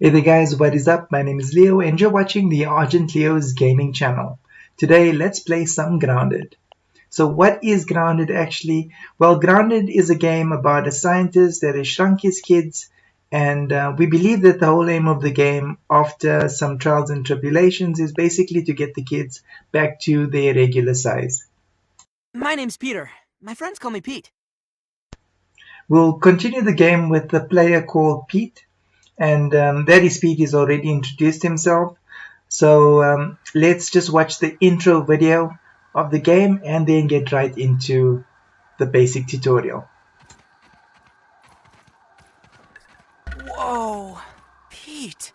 Hey there guys, what is up? My name is Leo and you're watching the Argentleo's gaming channel. Today let's play some Grounded. So what is Grounded actually? Well, Grounded is a game about a scientist that has shrunk his kids, and we believe that the whole aim of the game, after some trials and tribulations, is basically to get the kids back to their regular size. My name's Peter. My friends call me Pete. We'll continue the game with a player called Pete. And that is Pete. He's already introduced himself. So let's just watch the intro video of the game and then get right into the basic tutorial. Whoa, Pete.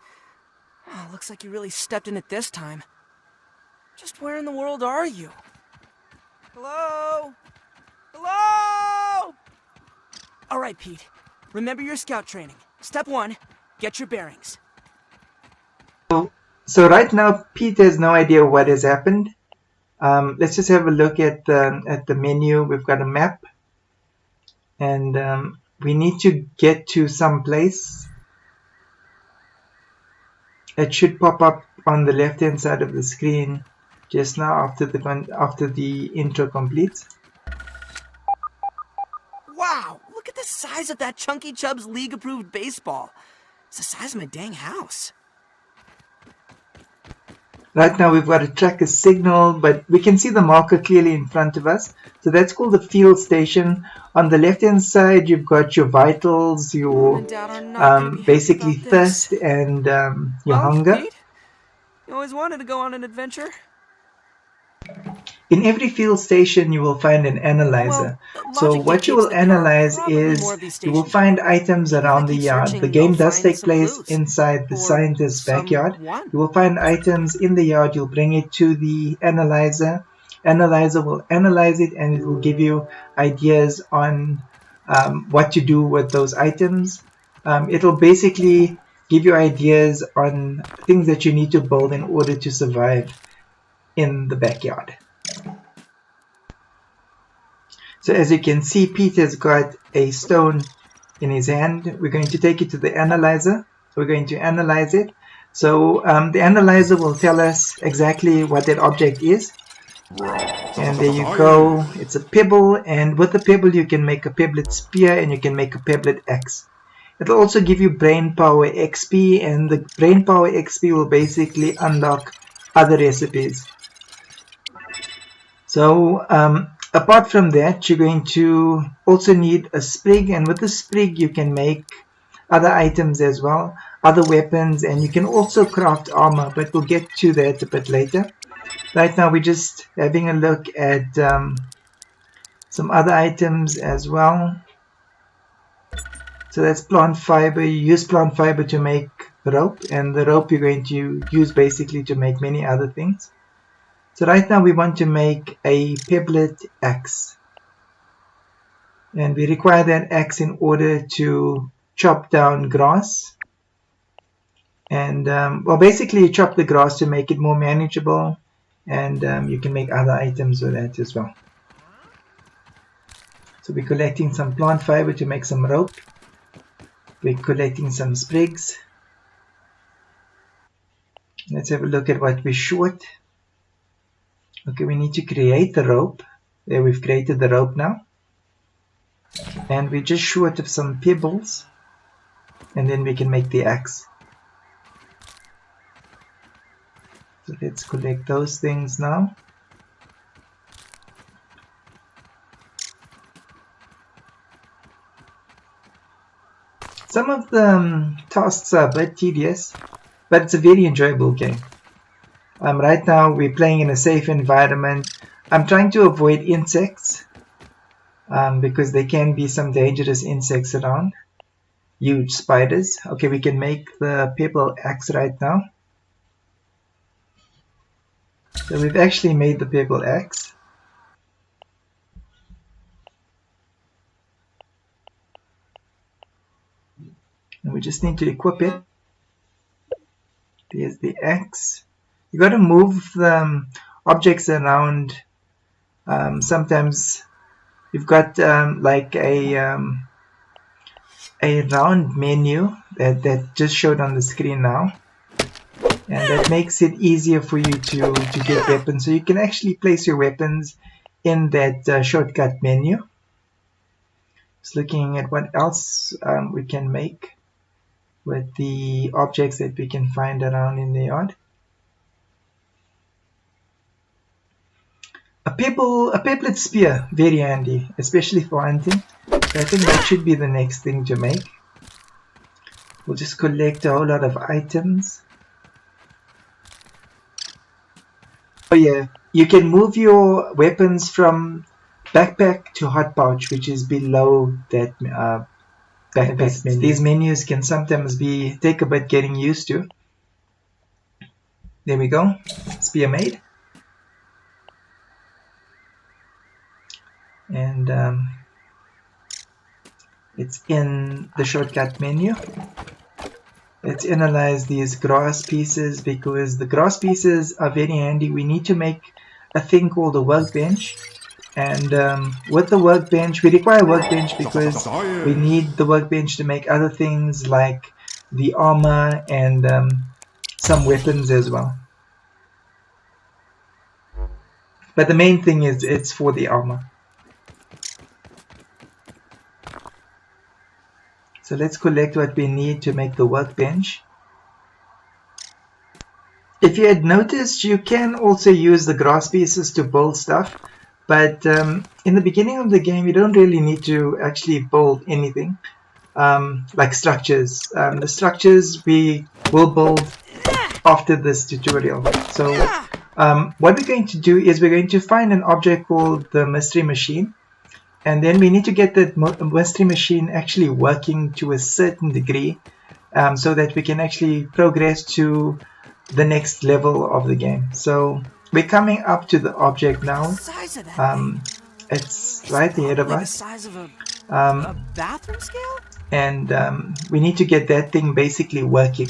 Oh, looks like you really stepped in it this time. Just where in the world are you? Hello? Hello? All right, Pete. Remember your scout training. Step 1. Get your bearings. So right now, Pete has no idea what has happened. Let's just have a look at the menu. We've got a map, and we need to get to some place. It should pop up on the left-hand side of the screen just now after the intro completes. Wow, look at the size of that Chunky Chubb's league-approved baseball. It's the size of my dang house. Right now we've got to track a signal, but we can see the marker clearly in front of us. So that's called the field station. On the left-hand side, you've got your vitals, your basically thirst and your hunger. Pete, you always wanted to go on an adventure. In every field station, you will find an analyzer. So what you will analyze is you will find items around the yard. The game does take place inside the scientist's backyard. You will find items in the yard. You'll bring it to the analyzer. Analyzer will analyze it and it will give you ideas on what to do with those items. It will basically give you ideas on things that you need to build in order to survive in the backyard. So as you can see, Pete has got a stone in his hand. We're going to take it to the analyzer. We're going to analyze it. So the analyzer will tell us exactly what that object is. And there you go. It's a pebble, and with the pebble you can make a pebblet spear and you can make a pebblet axe. It'll also give you brain power XP, and the brain power XP will basically unlock other recipes. So apart from that, you're going to also need a sprig, and with the sprig you can make other items as well, other weapons, and you can also craft armor, but we'll get to that a bit later. Right now we're just having a look at some other items as well. So that's plant fiber. You use plant fiber to make rope, and the rope you're going to use basically to make many other things. So right now we want to make a pebblet axe, and we require that axe in order to chop down grass, and well, basically you chop the grass to make it more manageable, and you can make other items with that as well. So we're collecting some plant fiber to make some rope. We're collecting some sprigs. Let's have a look at what we're short. Okay, we need to create the rope. There, we've created the rope now. And we're just short of some pebbles. And then we can make the axe. So let's collect those things now. Some of the tasks are a bit tedious, but it's a very enjoyable game. Right now we're playing in a safe environment. I'm trying to avoid insects because there can be some dangerous insects around. Huge spiders. Okay, we can make the pebble axe right now. So we've actually made the pebble axe. And we just need to equip it. There's the axe. You got to move the objects around. Sometimes you've got like a a round menu that just showed on the screen now, and that makes it easier for you to get weapons. So you can actually place your weapons in that shortcut menu. Just looking at what else we can make with the objects that we can find around in the yard. A pebblet spear, very handy, especially for hunting. So I think that should be the next thing to make. We'll just collect a whole lot of items. Oh yeah, you can move your weapons from backpack to hot pouch, which is below that backpack menu. These menus can sometimes take a bit getting used to. There we go, spear made. And it's in the shortcut menu. Let's analyze these grass pieces, because the grass pieces are very handy. We need to make a thing called a workbench, and with the workbench, we require a workbench because we need the workbench to make other things like the armor and some weapons as well. But the main thing is it's for the armor. So let's collect what we need to make the workbench. If you had noticed, you can also use the grass pieces to build stuff, but in the beginning of the game you don't really need to actually build anything like structures. The structures we will build after this tutorial. So what we're going to do is we're going to find an object called the mystery machine. And then we need to get the mystery machine actually working to a certain degree so that we can actually progress to the next level of the game. So we're coming up to the object now. It's right ahead of us. A bathroom scale? And we need to get that thing basically working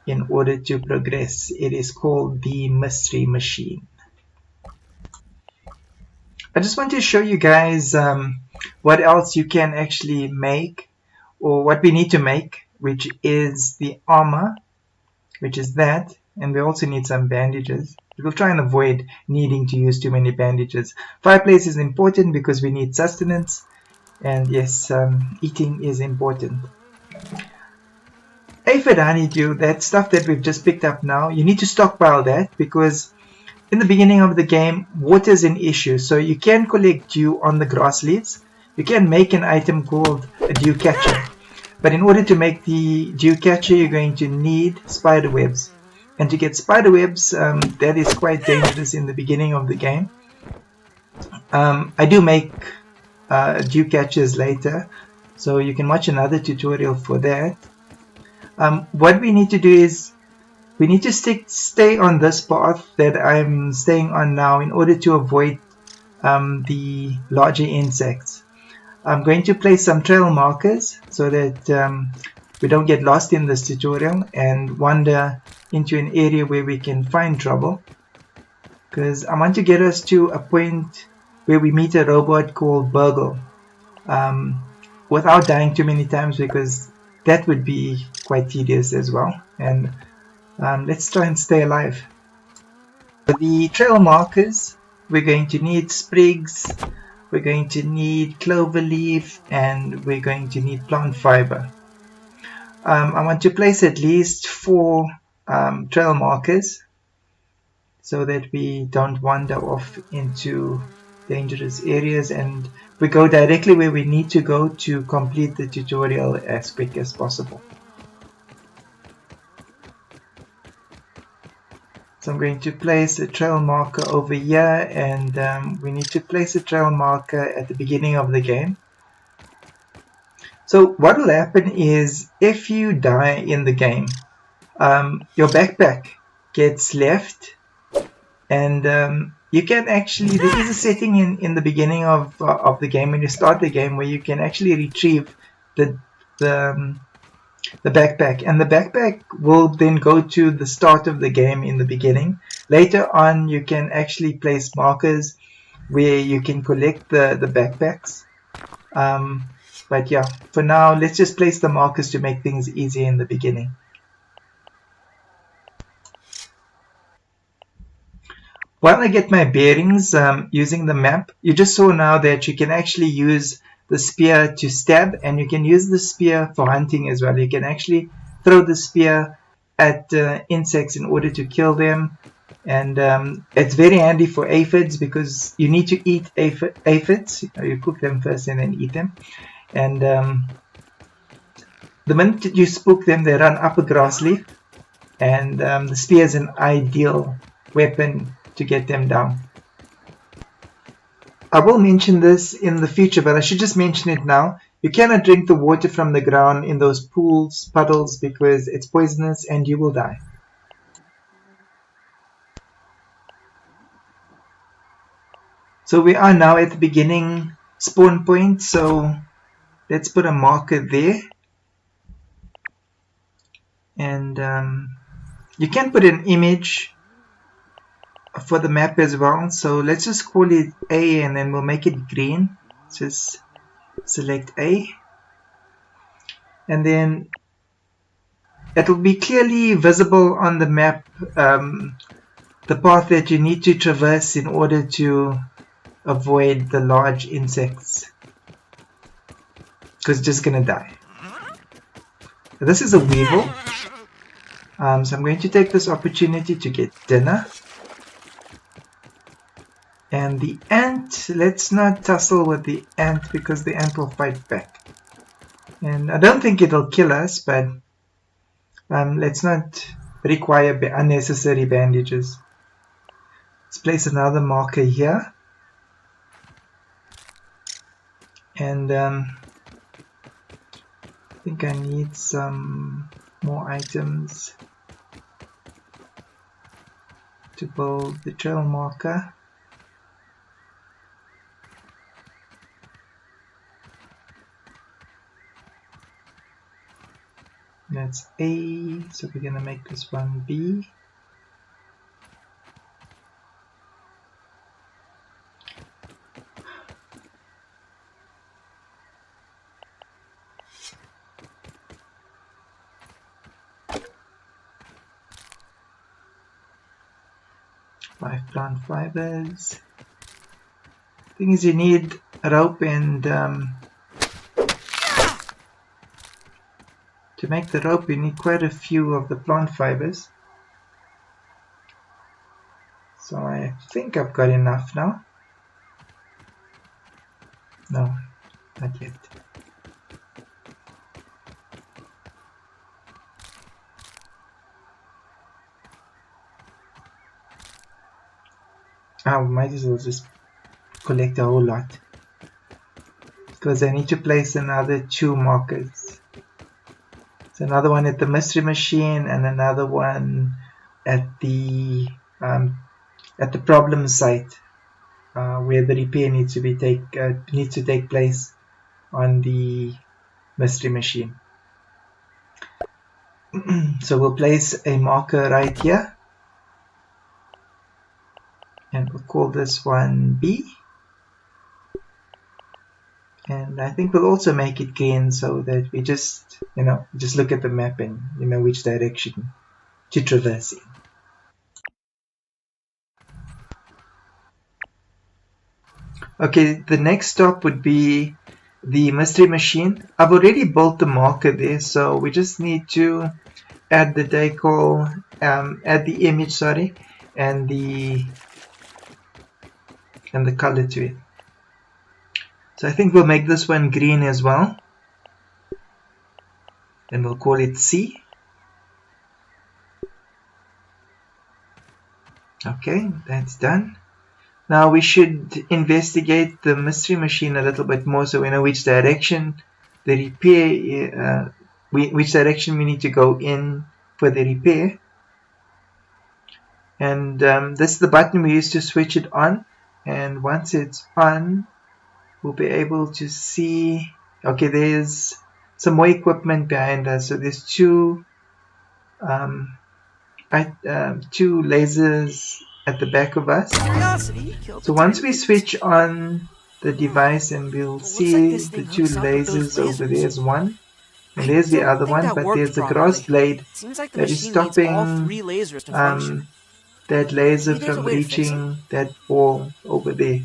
in order to progress. It is called the mystery machine. I just want to show you guys what else you can actually make, or what we need to make, which is the armor, which is that, and we also need some bandages. We'll try and avoid needing to use too many bandages. Fireplace is important because we need sustenance, and yes, eating is important. Aphid honeydew, that stuff that we've just picked up now, you need to stockpile that because in the beginning of the game, water is an issue, so you can collect dew on the grass leaves. You can make an item called a dew catcher, but in order to make the dew catcher, you're going to need spider webs. And to get spider webs, that is quite dangerous in the beginning of the game. I do make dew catchers later, so you can watch another tutorial for that. What we need to do is we need to stay on this path that I'm staying on now in order to avoid the larger insects. I'm going to place some trail markers so that we don't get lost in this tutorial and wander into an area where we can find trouble. Because I want to get us to a point where we meet a robot called BURG.L without dying too many times, because that would be quite tedious as well. And let's try and stay alive. For the trail markers, we're going to need sprigs, we're going to need clover leaf, and we're going to need plant fiber. I want to place at least 4 trail markers so that we don't wander off into dangerous areas, and we go directly where we need to go to complete the tutorial as quick as possible. So I'm going to place a trail marker over here, and we need to place a trail marker at the beginning of the game. So what will happen is if you die in the game, your backpack gets left, and you can actually, there is a setting in the beginning of the game when you start the game where you can actually retrieve the backpack, and the backpack will then go to the start of the game in the beginning. Later on you can actually place markers where you can collect the backpacks, But yeah, for now, let's just place the markers to make things easier in the beginning. While I get my bearings using the map, you just saw now that you can actually use the spear to stab, and you can use the spear for hunting as well. You can actually throw the spear at insects in order to kill them, and it's very handy for aphids because you need to eat aphids. You cook them first and then eat them, and the minute you spook them, they run up a grass leaf, and the spear is an ideal weapon to get them down. I will mention this in the future, but I should just mention it now. You cannot drink the water from the ground in those pools, puddles, because it's poisonous and you will die. So we are now at the beginning spawn point, so let's put a marker there. And you can put an image for the map as well, so let's just call it A and then we'll make it green. Just select A, and then it will be clearly visible on the map the path that you need to traverse in order to avoid the large insects, because it's just gonna die. This is a weevil, so I'm going to take this opportunity to get dinner. And the ant, let's not tussle with the ant because the ant will fight back. And I don't think it'll kill us, but let's not require unnecessary bandages. Let's place another marker here. And I think I need some more items to build the trail marker. That's A, so we're going to make this one B. Five plant fibers. Thing is, you need rope and to make the rope you need quite a few of the plant fibers. So I think I've got enough now. No, not yet. I might as well just collect a whole lot, because I need to place another 2 markers. So another one at the mystery machine and another one at the problem site where the repair needs to take place on the mystery machine. So we'll place a marker right here, and we'll call this one B. And I think we'll also make it green so that we just look at the map and you know which direction to traverse in. Okay, the next stop would be the mystery machine. I've already built the marker there, so we just need to add the decal, add the image, sorry, and the color to it. So I think we'll make this one green as well, and we'll call it C. Okay, that's done. Now we should investigate the mystery machine a little bit more so we know which direction the repair, which direction we need to go in for the repair. And this is the button we use to switch it on, and once it's on, we'll be able to see, okay, there's some more equipment behind us. So there's 2 lasers at the back of us. So once we switch on the device and we'll Looks like see this the thing two hooks up with those lasers over there is lasers. one. And I there's the don't other think one, that but worked there's the grass properly. blade Seems like the that is machine needs all stopping 3 lasers to function. that laser Maybe there's a from way to fix it? reaching that wall over there.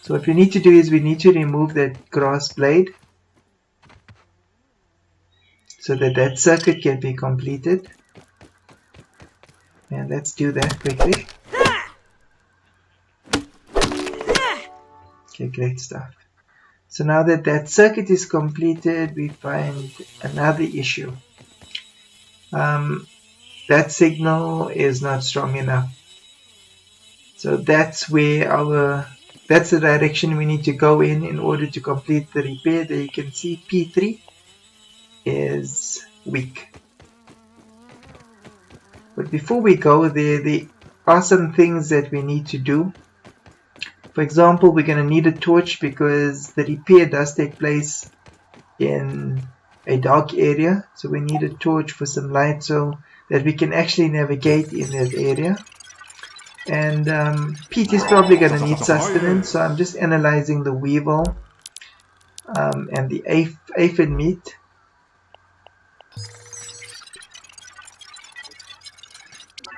So what we need to do is we need to remove that grass blade so that that circuit can be completed. And let's do that quickly. Okay, great stuff. So now that that circuit is completed, we find another issue. That signal is not strong enough. So that's the direction we need to go in order to complete the repair. There you can see P3 is weak. But before we go there are some things that we need to do. For example, we're going to need a torch because the repair does take place in a dark area. So we need a torch for some light so that we can actually navigate in that area. And Pete is probably going to need sustenance, so I'm just analyzing the weevil and the aphid meat.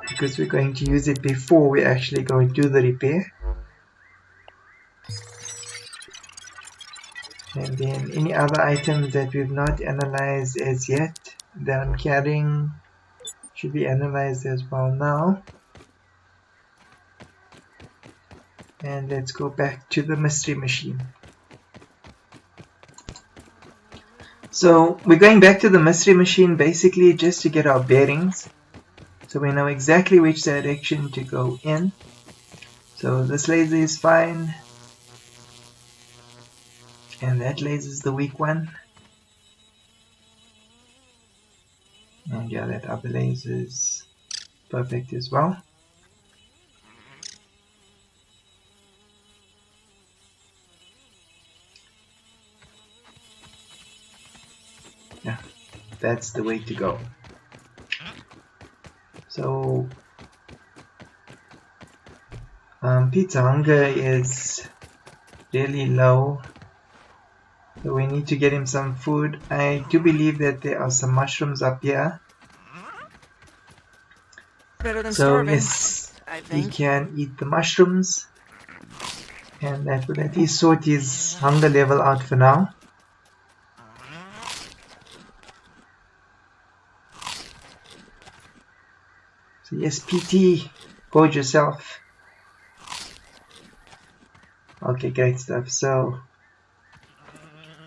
Because we're going to use it before we actually go and do the repair. And then any other items that we've not analyzed as yet that I'm carrying should be analyzed as well now. And let's go back to the mystery machine. So we're going back to the mystery machine basically just to get our bearings. So we know exactly which direction to go in. So this laser is fine. And that laser is the weak one. And yeah, that other laser is perfect as well. Yeah, that's the way to go. So Pete's hunger is really low, so we need to get him some food. I do believe that there are some mushrooms up here. Better than So starving, yes, I he think. can eat the mushrooms, and that will at least sort his hunger level out for now. So yes, PT, hold yourself. Okay, great stuff. So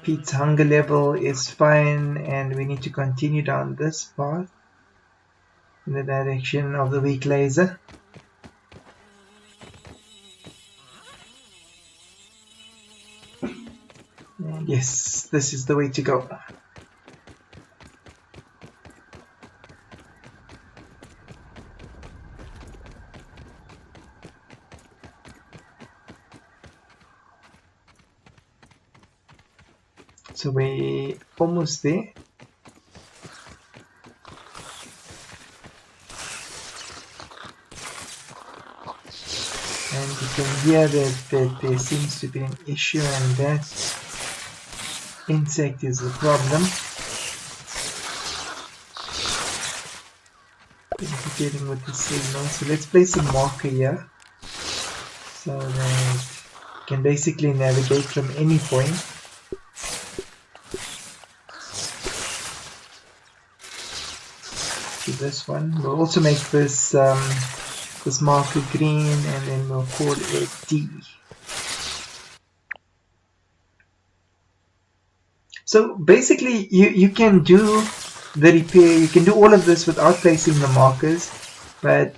Pete's hunger level is fine, and we need to continue down this path in the direction of the weak laser. And yes, this is the way to go. So we're almost there. And you can hear that there seems to be an issue, and that insect is the problem. Communicating with the signal. So let's place a marker here so that you can basically navigate from any point. To this one. We'll also make this this marker green, and then we'll call it D. So basically you can do the repair, you can do all of this without placing the markers, but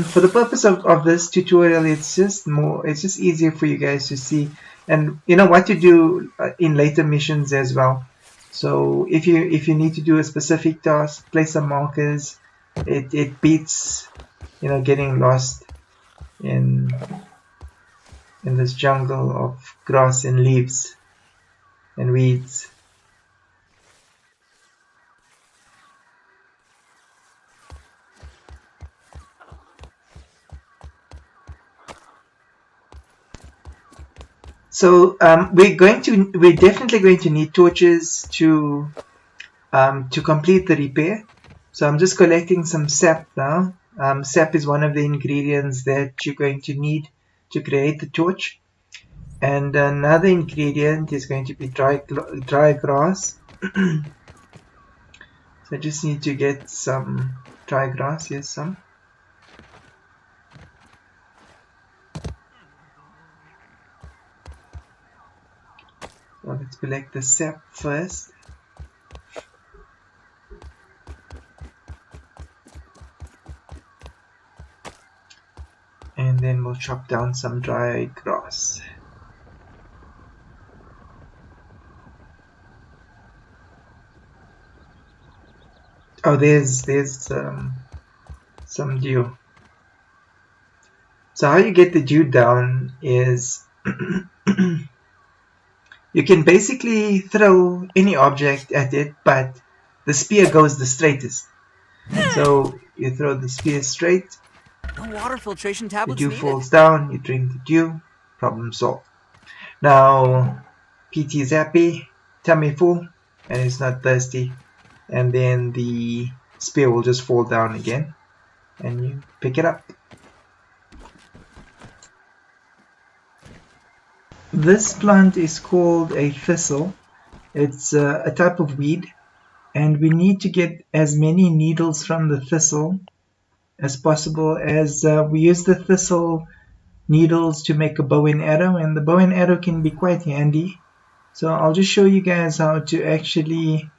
for the purpose of this tutorial it's just easier for you guys to see and you know what to do in later missions as well. So if you need to do a specific task, place some markers. It beats getting lost in this jungle of grass and leaves and weeds. So we're definitely going to need torches to complete the repair. So I'm just collecting some sap now. Sap is one of the ingredients that you're going to need to create the torch. And another ingredient is going to be dry grass. So I just need to get some dry grass. Here's some. So let's collect the sap first. And then we'll chop down some dry grass. Oh, there's some dew. So how you get the dew down is you can basically throw any object at it, but the spear goes the straightest. So you throw the spear straight, No water filtration the tablets dew needed. falls down, you drink the dew, problem solved. Now PT is happy, tummy full, and it's not thirsty, and then the spear will just fall down again, and you pick it up. This plant is called a thistle. It's a type of weed, and we need to get as many needles from the thistle as possible, as we use the thistle needles to make a bow and arrow, and the bow and arrow can be quite handy. So I'll just show you guys how to actually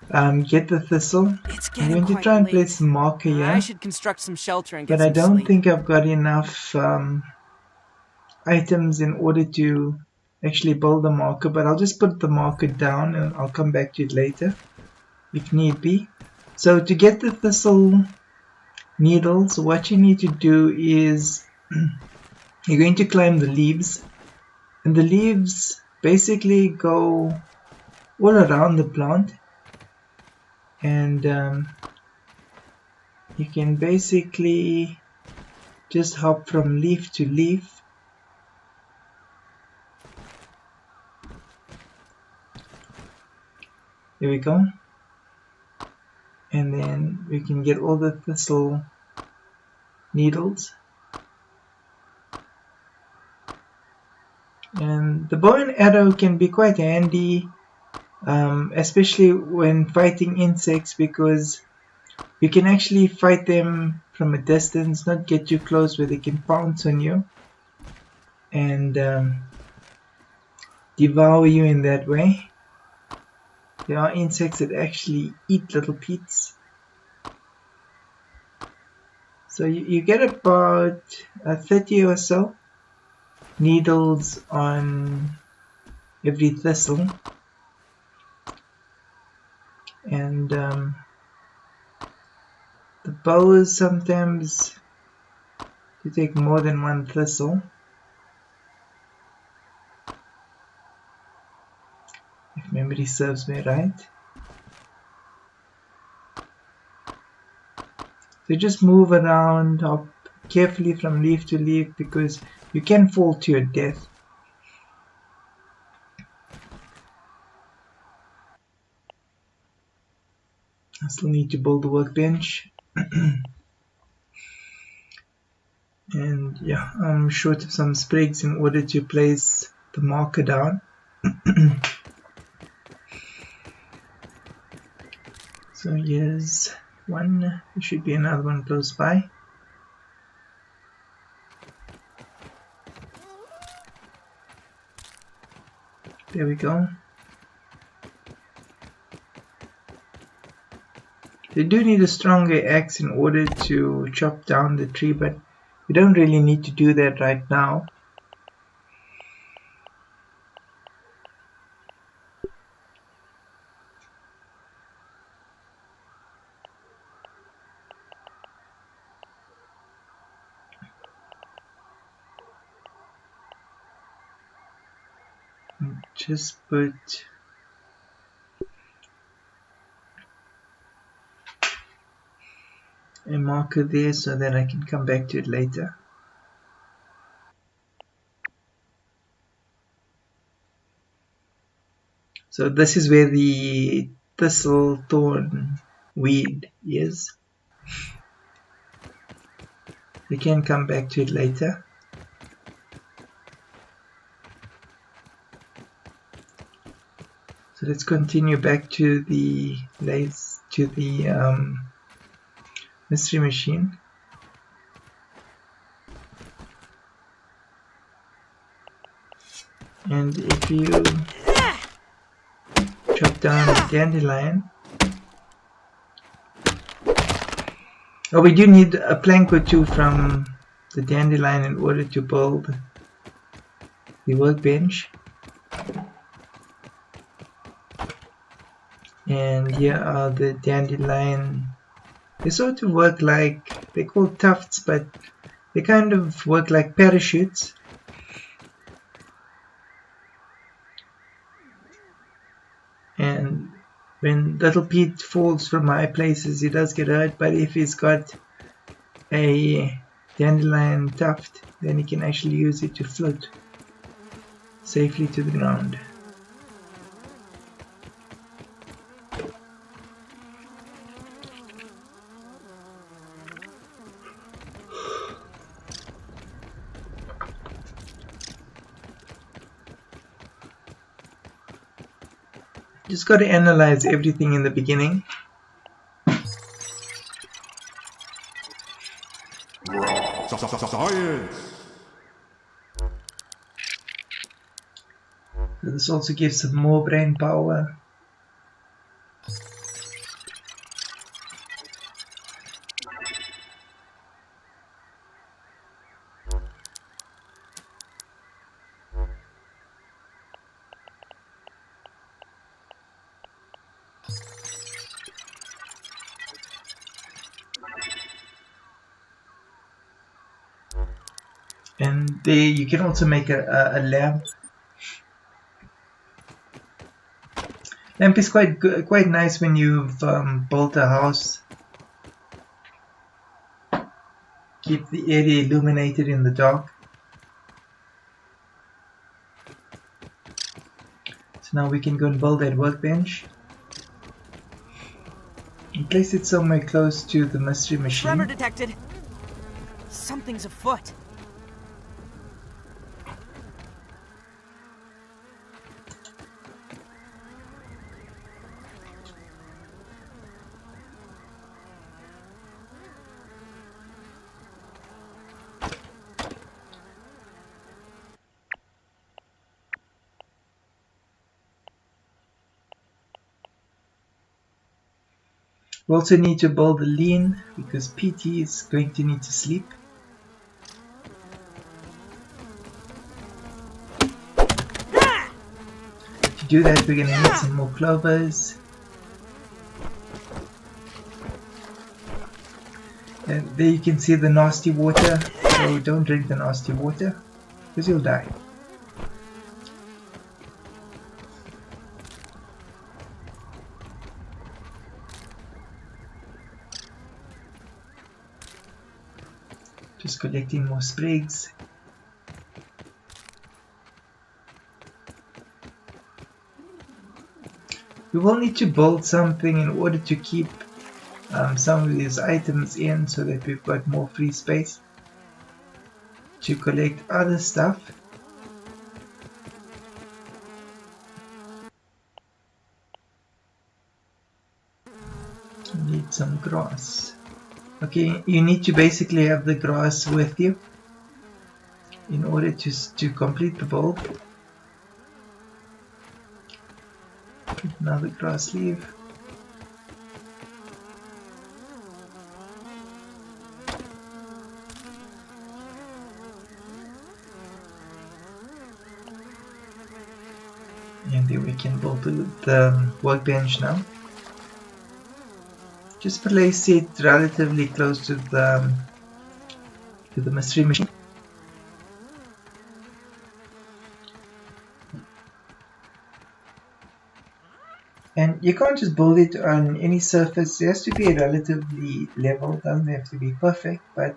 get the thistle. It's I'm getting going to quite try and late. place a marker I here, should construct some shelter and get but I some don't sleep. think I've got enough items in order to actually build the marker, but I'll just put the marker down and I'll come back to it later if need be. So to get the thistle needles, what you need to do is you're going to climb the leaves, and the leaves basically go all around the plant, and you can basically just hop from leaf to leaf. There we go. And then we can get all the thistle needles. And the bow and arrow can be quite handy, especially when fighting insects, because you can actually fight them from a distance, not get too close where they can pounce on you and devour you in that way. There are insects that actually eat little peats. So you get about 30 or so needles on every thistle, and the bows sometimes you take more than one thistle, if memory serves me right. So just move around, hop carefully from leaf to leaf, because you can fall to your death. I still need to build the workbench. And yeah, I'm short of some sprigs in order to place the marker down. So here's one, there should be another one close by. There we go. They do need a stronger axe in order to chop down the tree, but we don't really need to do that right now. Just put a marker there so that I can come back to it later. So this is where the thistle thorn weed is. We can come back to it later. So let's continue back to the mystery machine. And if you chop down the dandelion, oh, we do need a plank or two from the dandelion in order to build the workbench. And here are the dandelion. They sort of work like, they're called tufts, but they kind of work like parachutes. And when little Pete falls from high places, he does get hurt, but if he's got a dandelion tuft, then he can actually use it to float safely to the ground. Just got to analyze everything in the beginning. Science. This also gives some more brain power. And there you can also make a lamp. Lamp is quite nice when you've built a house. Keep the area illuminated in the dark. So now we can go and build that workbench. And place it somewhere close to the mystery machine. Tremor detected. Something's afoot. We also need to build a lean because PT is going to need to sleep. To do that, we're going to need some more clovers. And there you can see the nasty water. So don't drink the nasty water because you'll die. Just collecting more sprigs. We will need to build something in order to keep some of these items in so that we've got more free space to collect other stuff. Need some grass. Okay, you need to basically have the grass with you in order to complete the build. Another grass leaf. And then we can build the workbench now. Just place it relatively close to the mystery machine. And you can't just build it on any surface. It has to be relatively level. It doesn't have to be perfect, but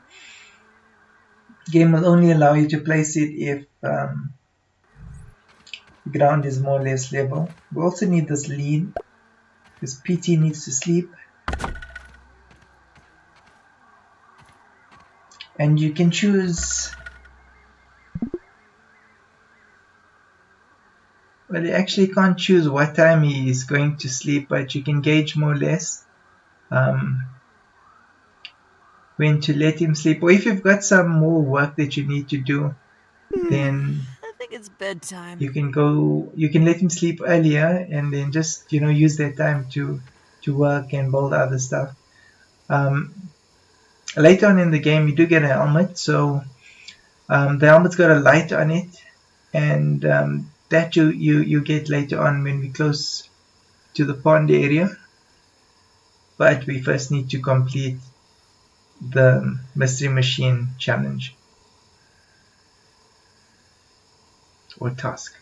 the game will only allow you to place it if The ground is more or less level. We also need this lead because PT needs to sleep. And you can choose, well, you actually can't choose what time he is going to sleep, but you can gauge more or less when to let him sleep. Or if you've got some more work that you need to do, then I think it's bedtime. you can let him sleep earlier and then just, use that time to work and build other stuff. Later on in the game, you do get a helmet, so the helmet's got a light on it, and that you get later on when we're close to the pond area. But we first need to complete the mystery machine challenge or task.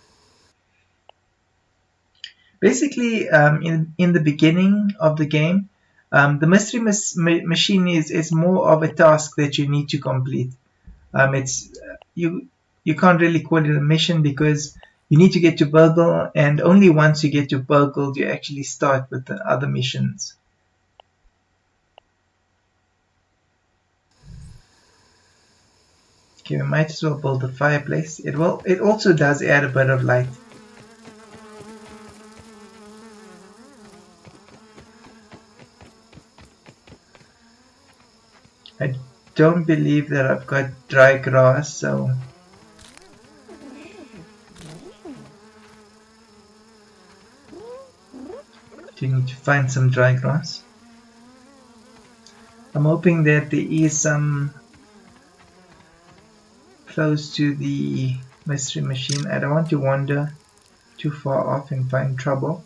Basically, in the beginning of the game, the mystery machine is more of a task that you need to complete. It's you can't really call it a mission because you need to get to BURG.L, and only once you get to BURG.L do you actually start with the other missions. Okay, we might as well build a fireplace. It also does add a bit of light. I don't believe that I've got dry grass, so you need to find some dry grass. I'm hoping that there is some close to the mystery machine. I don't want to wander too far off and find trouble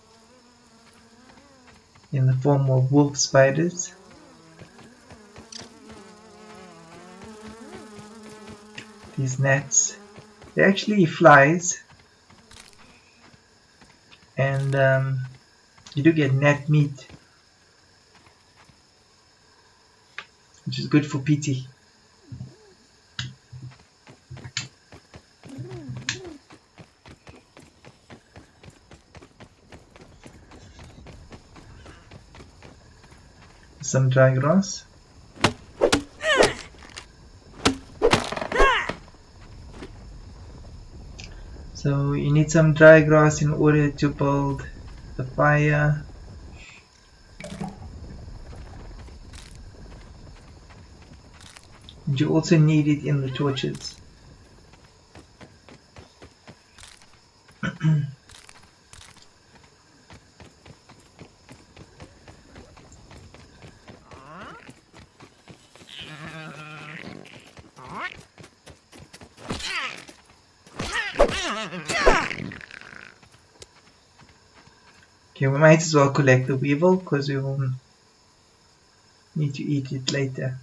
in the form of wolf spiders. These gnats, they're actually flies, and you do get gnat meat, which is good for PT. Some dry grass. So you need some dry grass in order to build the fire. And you also need it in the torches. Okay, we might as well collect the weevil because we will need to eat it later.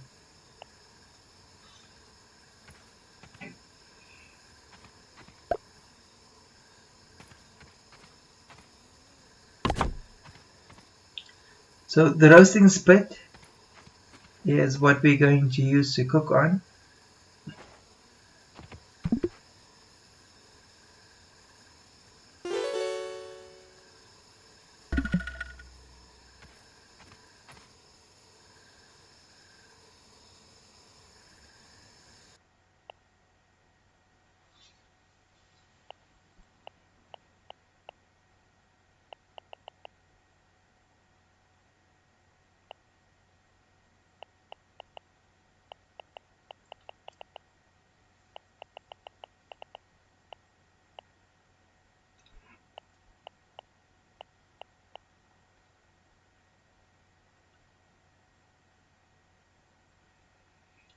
So the roasting spit is what we're going to use to cook on.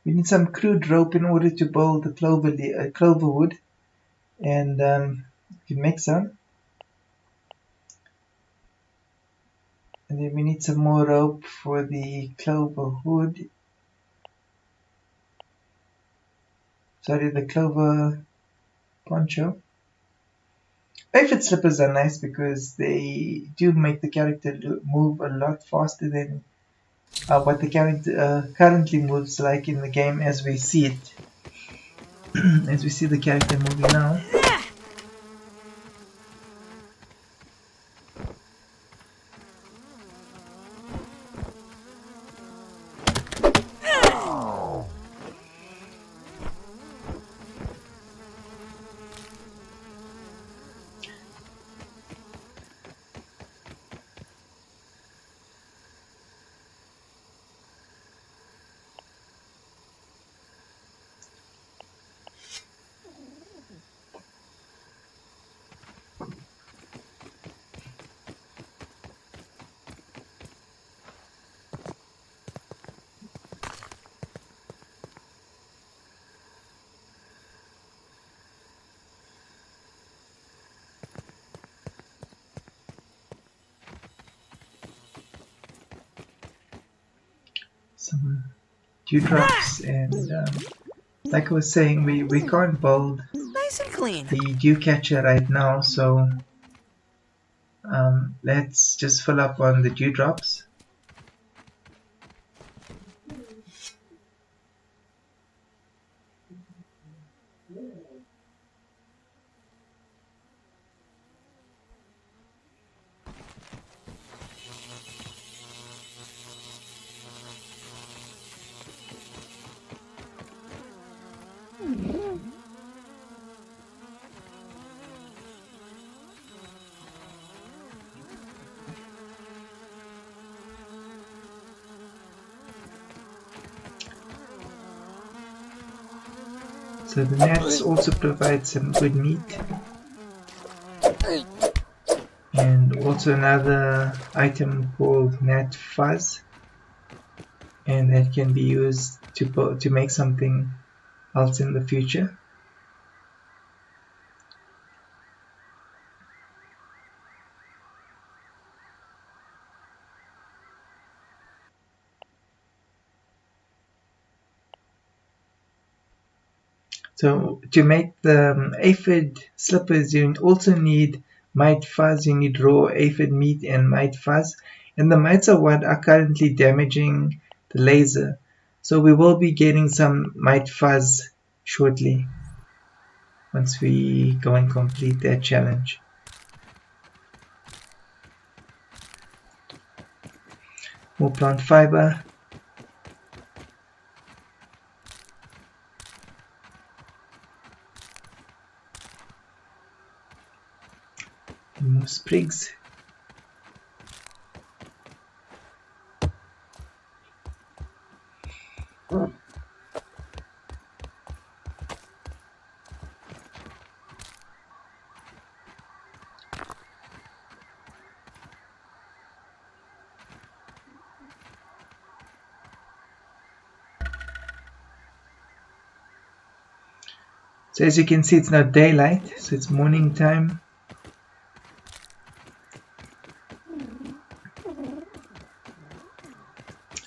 We need some crude rope in order to build the clover wood, and you can make some. And then we need some more rope for the clover wood. Sorry, the clover poncho. Aphid slippers are nice because they do make the character move a lot faster than what the character currently moves like in the game as we see it. As we see the character moving now. some dewdrops, and like I was saying, we can't build Nice and clean. the dew catcher right now, so let's just fill up on the dewdrops. So the gnats also provide some good meat, and also another item called gnat fuzz, and that can be used to make something else in the future. So to make the aphid slippers, you also need mite fuzz, you need raw aphid meat and mite fuzz. And the mites are what are currently damaging the laser. So we will be getting some mite fuzz shortly once we go and complete that challenge. More plant fiber. More sprigs. So as you can see, it's now daylight, so it's morning time.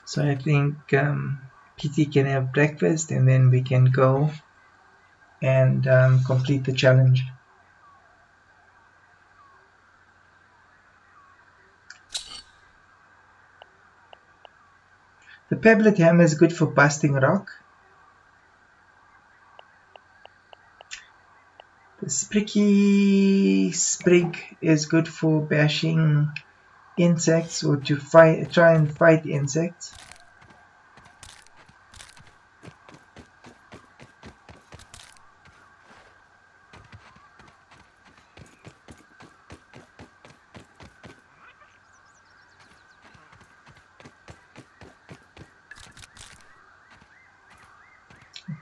So I think PT can have breakfast and then we can go and complete the challenge. The pebblet hammer is good for busting rock. The spricky sprig is good for bashing insects or to try and fight insects.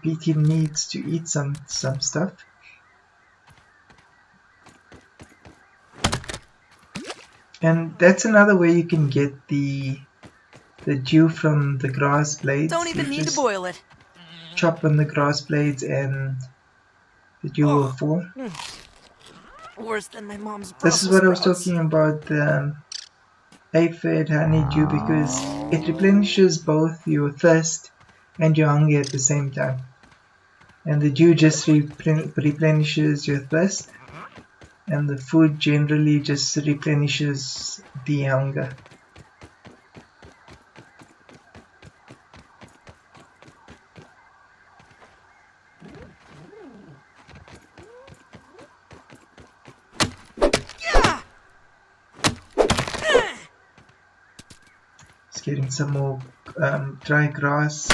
PT needs to eat some stuff. And that's another way you can get the dew from the grass blades. Don't even need to boil it. Chop on the grass blades and the dew will fall. Worse than my mom's Brussels This is what I was sprouts. talking about the aphid honeydew, because it replenishes both your thirst and your hunger at the same time. And the dew just replenishes your thirst, and the food generally just replenishes the hunger. Just getting some more dry grass.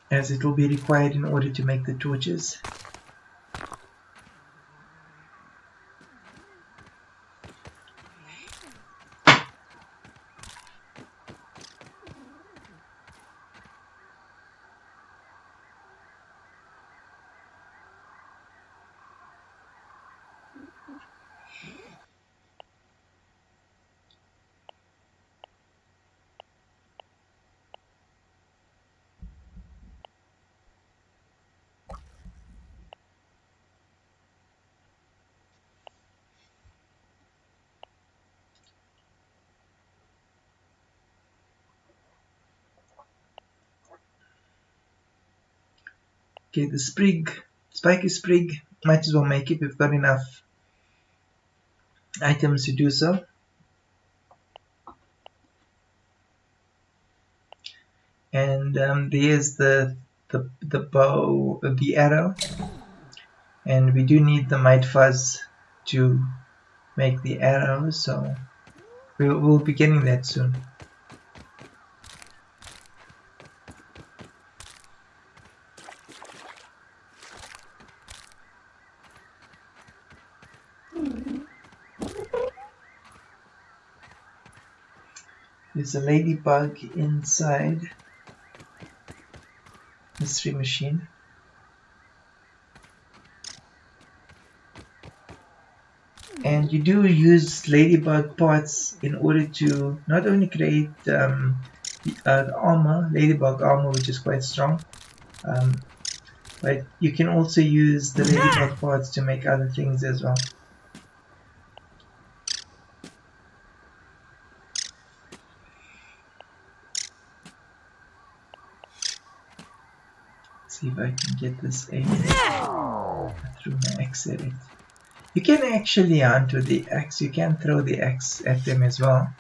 As it will be required in order to make the torches. Okay, the sprig, spiky sprig, might as well make it. We've got enough items to do so. And there's the bow, the arrow, and we do need the mite fuzz to make the arrow, so we'll be getting that soon. There's a ladybug inside mystery machine. And you do use ladybug parts in order to not only create armor, ladybug armor, which is quite strong, but you can also use the ladybug parts to make other things as well. Let's see if I can get this aid. I threw my axe at it. You can actually hunt with the axe, you can throw the axe at them as well,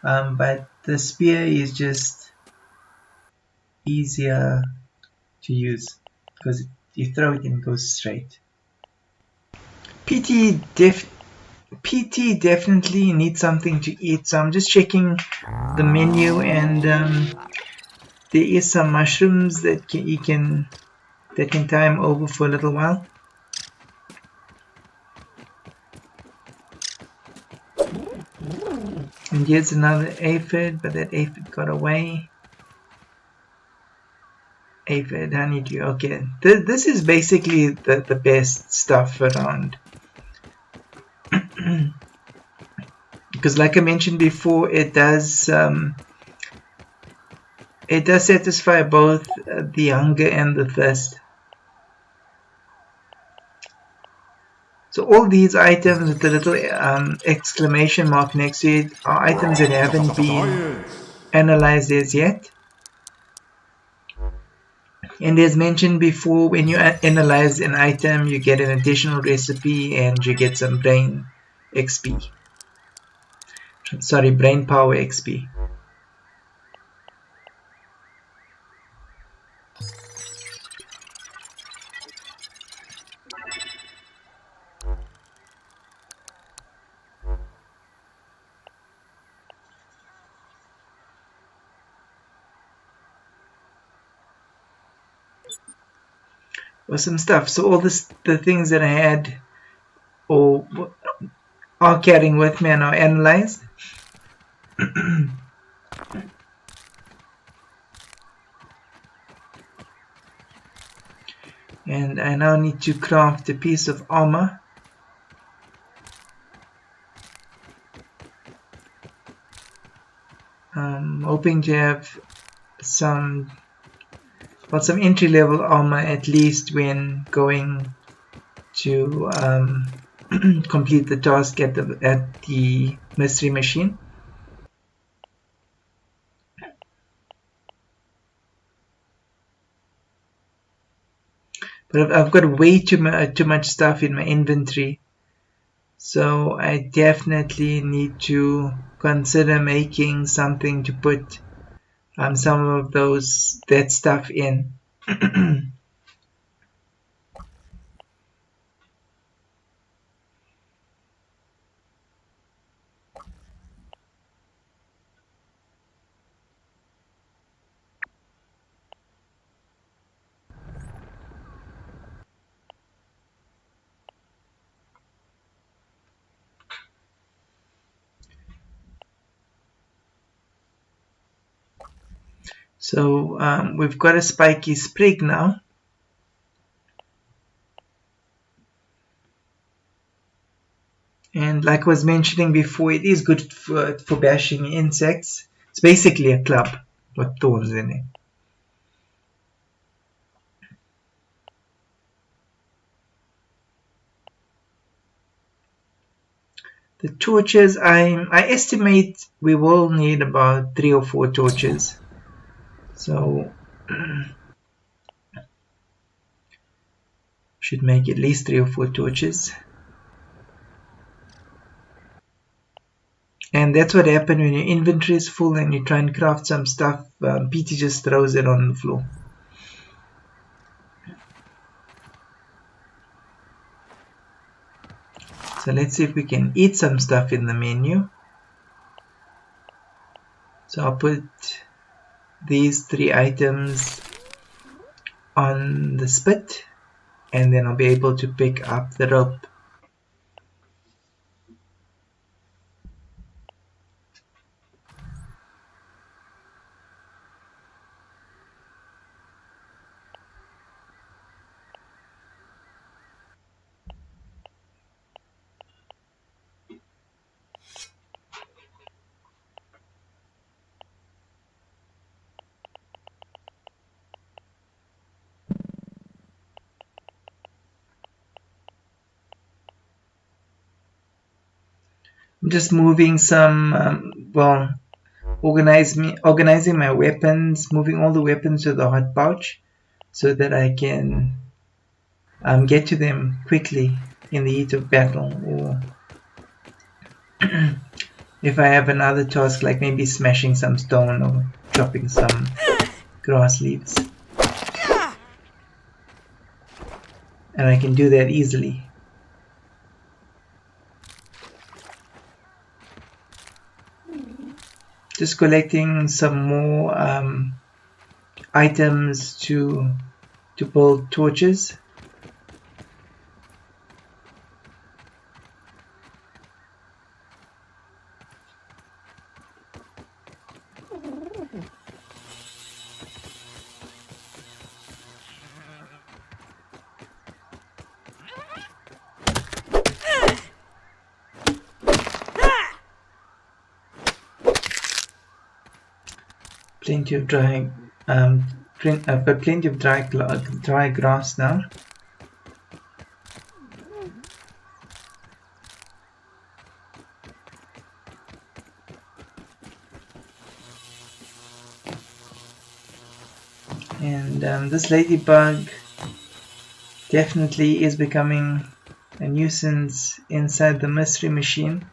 but the spear is just easier to use because you throw it and it goes straight. PT definitely needs something to eat, so I'm just checking the menu, and there is some mushrooms that can tie him over for a little while. And here's another aphid, but that aphid got away. Aphid, honeydew. Okay, this is basically the best stuff around. Because like I mentioned before, it does satisfy both the hunger and the thirst. So all these items with the little exclamation mark next to it are items that haven't been analyzed as yet. And as mentioned before, when you analyze an item, you get an additional recipe and you get some brain XP. Sorry, brain power XP. Awesome stuff. So all the things that I had or are carrying with me are now analyzed. And I now need to craft a piece of armor. I'm hoping to have some entry-level armor at least when going to complete the task at the mystery machine. But I've got way too much stuff in my inventory, so I definitely need to consider making something to put some of that stuff in. So we've got a spiky sprig now. And like I was mentioning before, it is good for bashing insects. It's basically a club with thorns in it. The torches, I estimate we will need about 3 or 4 torches. So Should make at least 3 or 4 torches. And that's what happens when your inventory is full and you try and craft some stuff. Peter just throws it on the floor. So let's see if we can eat some stuff in the menu. So I'll put these 3 items on the spit, and then I'll be able to pick up the rope. I'm just moving some, organizing my weapons, moving all the weapons to the hot pouch so that I can get to them quickly in the heat of battle, or if I have another task like maybe smashing some stone or chopping some grass leaves. And I can do that easily. Just collecting some more items to build torches. Plenty of dry. I've got plenty of dry grass now. And this ladybug definitely is becoming a nuisance inside the mystery machine.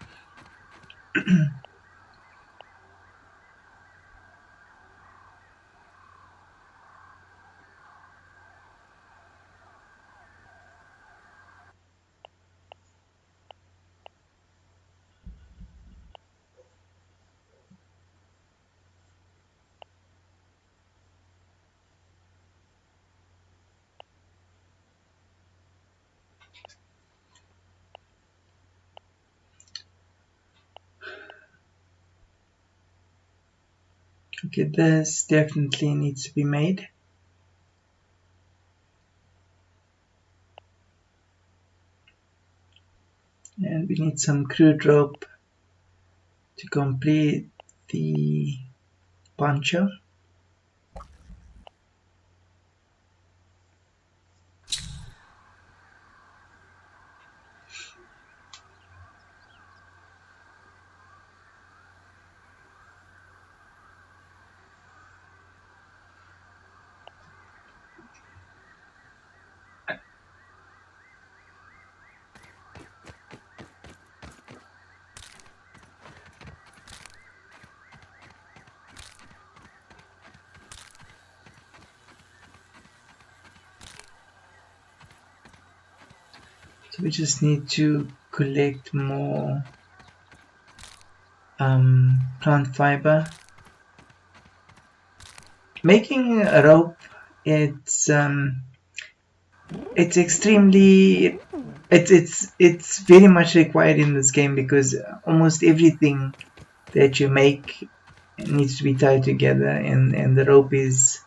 Okay, this definitely needs to be made. And we need some crude rope to complete the poncho. So we just need to collect more plant fiber. Making a rope, it's extremely, it's very much required in this game, because almost everything that you make needs to be tied together, and the rope is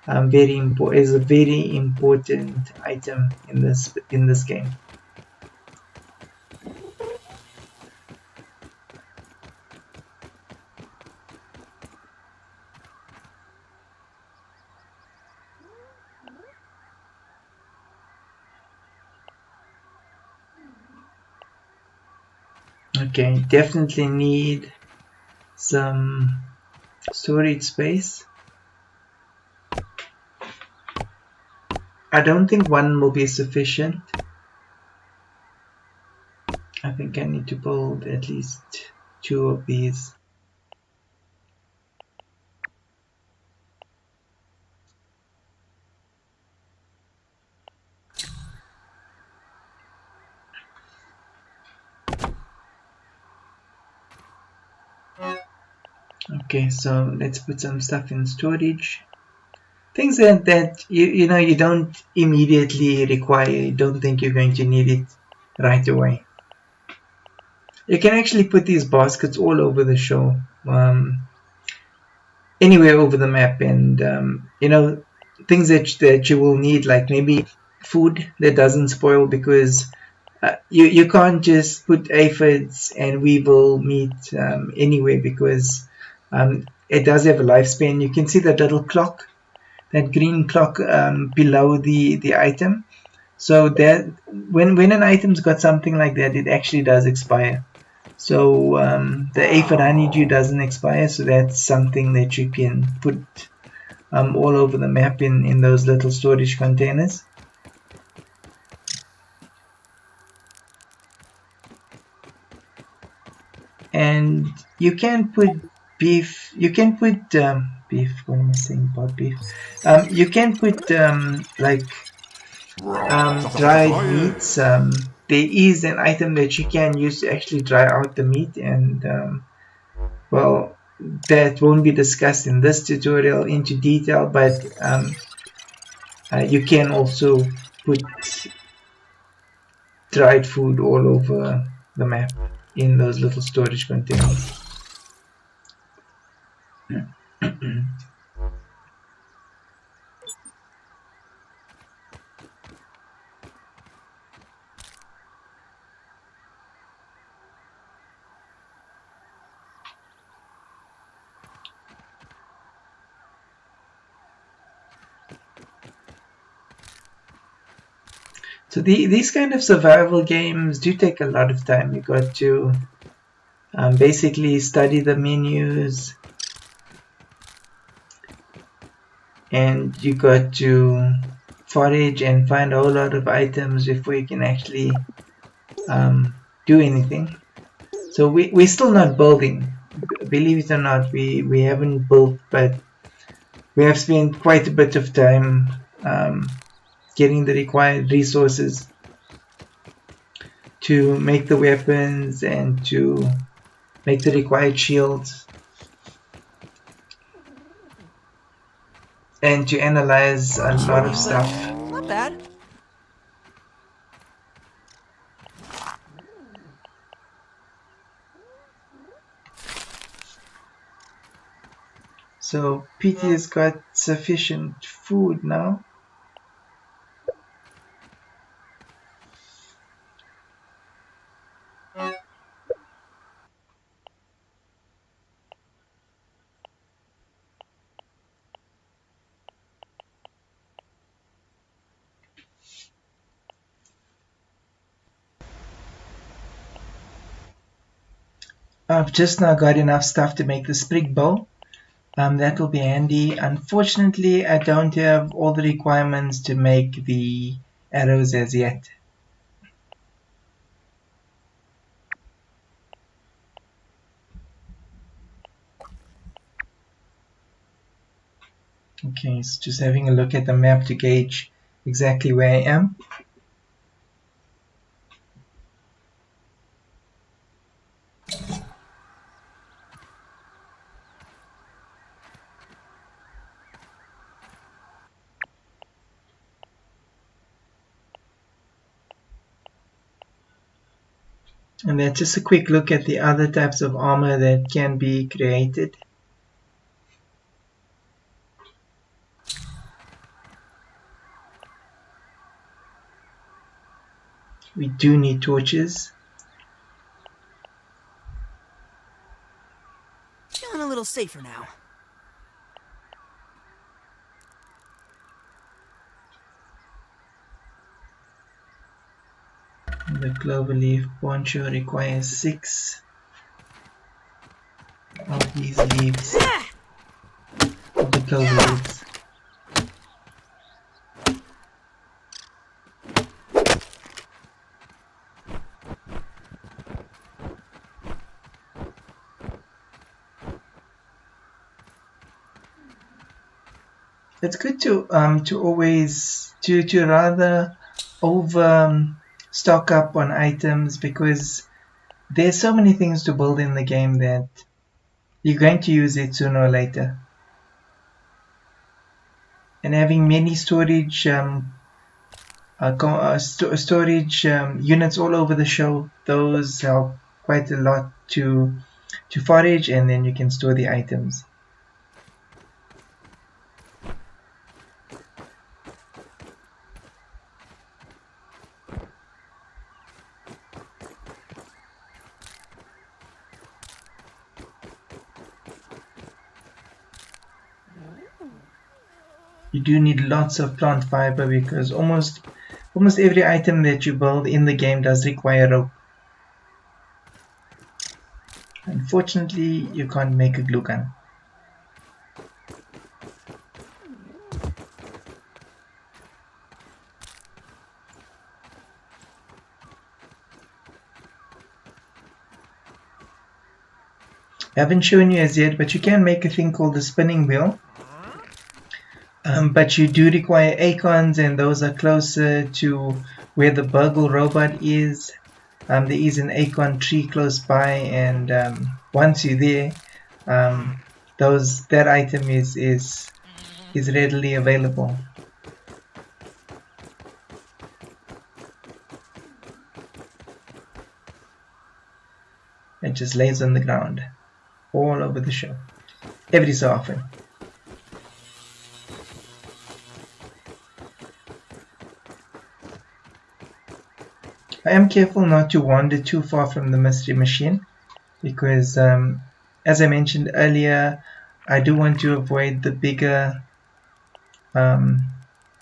a very important item in this game. Okay, definitely need some storage space. I don't think one will be sufficient. I think I need to build at least 2 of these. Okay, so let's put some stuff in storage. Things that you know you don't immediately require. You don't think you're going to need it right away. You can actually put these baskets all over the show, anywhere over the map, and you know, things that you will need, like maybe food that doesn't spoil, because you can't just put aphids and weevil meat anywhere, because it does have a lifespan. You can see that little clock, that green clock below the item. So that when an item's got something like that, it actually does expire. So the aphid honeydew doesn't expire, so that's something that you can put all over the map in those little storage containers. And you can put beef, you can put beef, what am I saying about beef? You can put like dried meats. There is an item that you can use to actually dry out the meat, and well, that won't be discussed in this tutorial into detail, but you can also put dried food all over the map in those little storage containers. So these kind of survival games do take a lot of time. You got to basically study the menus, and you got to forage and find a whole lot of items before you can actually do anything. So we're still not building. Believe it or not, we haven't built, but we have spent quite a bit of time getting the required resources to make the weapons and to make the required shields and to analyze a lot of stuff. Not bad. So PT has got sufficient food now. I've just now got enough stuff to make the sprig bow. That will be handy. Unfortunately, I don't have all the requirements to make the arrows as yet. Okay, so just having a look at the map to gauge exactly where I am. And that's just a quick look at the other types of armor that can be created. We do need torches. Feeling a little safer now. The clover leaf poncho requires 6 of these leaves, of the clover leaves. it's good to always to rather over stock up on items, because there's so many things to build in the game that you're going to use it sooner or later. And having many storage storage units all over the show, those help quite a lot to forage, and then you can store the items. You do need lots of plant fiber, because almost every item that you build in the game does require rope. Unfortunately, you can't make a glue gun. I haven't shown you as yet, but you can make a thing called the spinning wheel. But you do require acorns, and those are closer to where the BURG.L robot is. There is an acorn tree close by, and once you're there, that item is readily available. It just lays on the ground all over the show, every so often. I am careful not to wander too far from the mystery machine, because as I mentioned earlier, I do want to avoid the bigger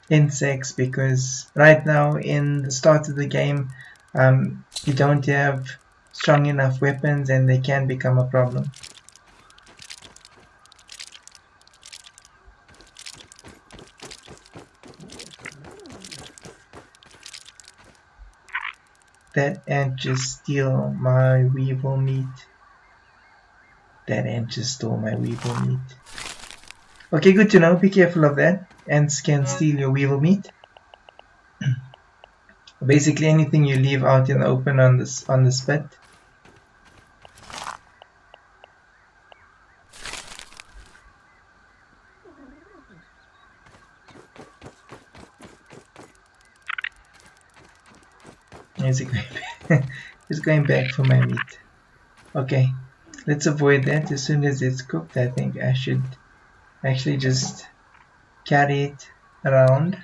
insects, because right now in the start of the game you don't have strong enough weapons, and they can become a problem. That ant just stole my weevil meat. That ant just stole my weevil meat. Okay, good to know. Be careful of that. Ants can steal your weevil meat. Basically anything you leave out in the open on the spit. Is it going It's going back for my meat. Okay, let's avoid that. As soon as it's cooked, I think I should actually just carry it around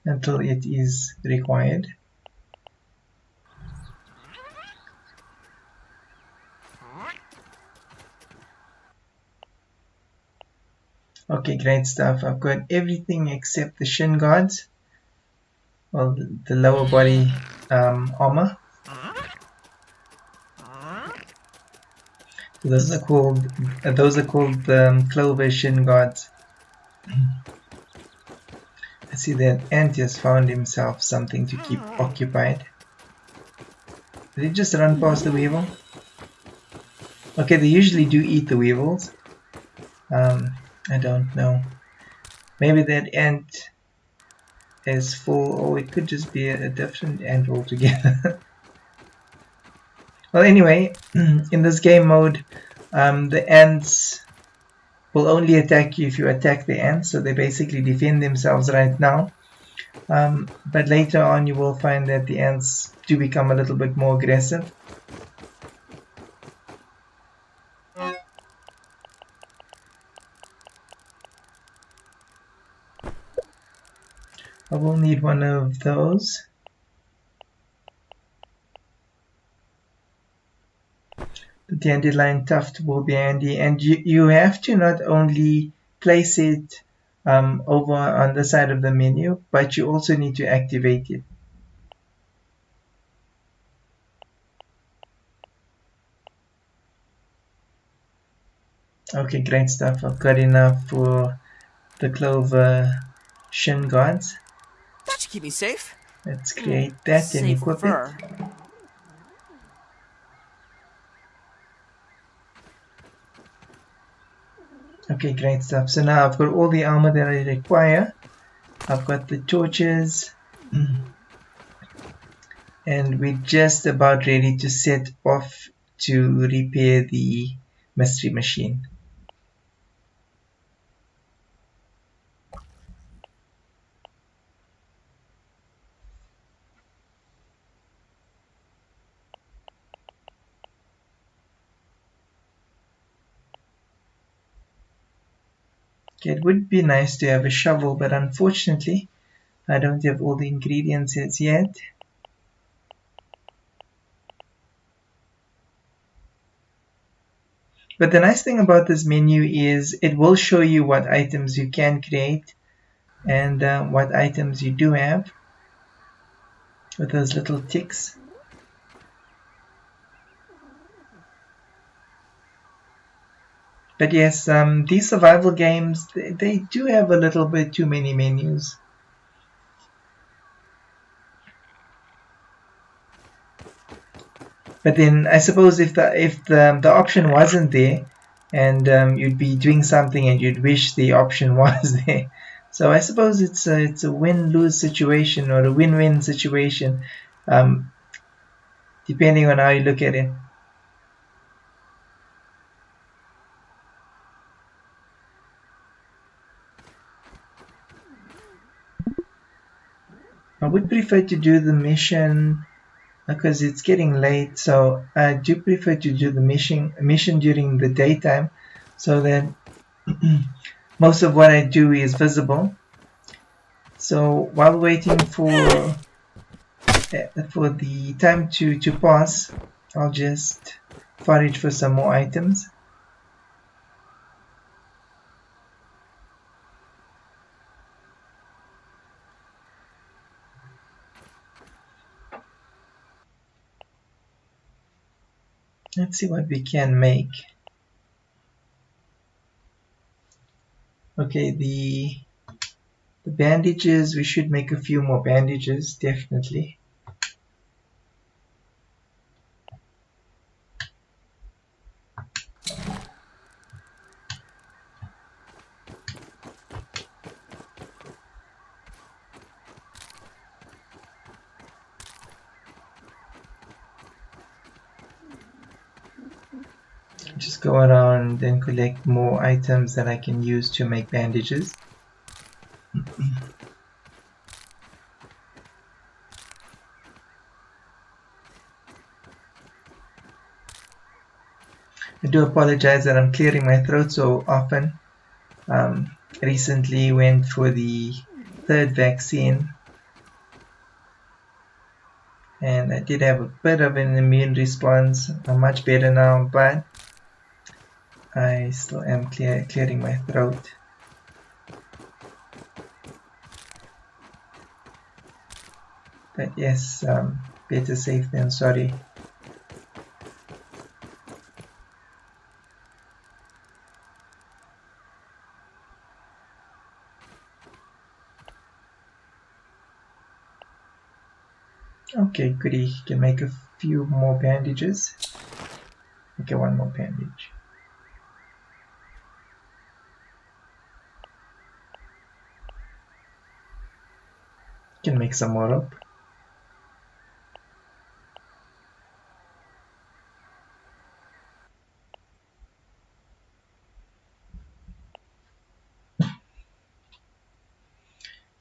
until it is required. Okay, great stuff. I've got everything except the shin guards, well, the lower body armor. Those are called clover shin guards. I see that ant has found himself something to keep occupied. Did he just run past the weevil? Okay, they usually do eat the weevils. I don't know. Maybe that ant is full, or it could just be a different ant altogether. Well, anyway, in this game mode, the ants will only attack you if you attack the ants, so they basically defend themselves right now. But later on you will find that the ants do become a little bit more aggressive. I will need one of those. The dandelion tuft will be handy, and you have to not only place it over on the side of the menu, but you also need to activate it. Okay, great stuff. I've got enough for the clover shin guards. That should keep me safe. Let's create that and equip it. Okay, great stuff. So now I've got all the armor that I require. I've got the torches. And we're just about ready to set off to repair the mystery machine. Okay, it would be nice to have a shovel, but unfortunately I don't have all the ingredients as yet. But the nice thing about this menu is it will show you what items you can create and what items you do have with those little ticks. But yes, these survival games, they do have a little bit too many menus. But then I suppose if the option wasn't there, and you'd be doing something and you'd wish the option was there. So I suppose it's a win-lose situation or a win-win situation, depending on how you look at it. I would prefer to do the mission because it's getting late, so I do prefer to do the mission during the daytime so that most of what I do is visible. So while waiting for the time to pass, I'll just forage for some more items. Let's see what we can make. Okay, the bandages, we should make a few more bandages, definitely. Just go around and collect more items that I can use to make bandages. I do apologize that I'm clearing my throat so often. Recently went for the 3rd vaccine, and I did have a bit of an immune response. I'm much better now, but I still am clearing my throat. But yes, better safe than sorry. Okay, goody. Can make a few more bandages. Okay, one more bandage. Can make some more up.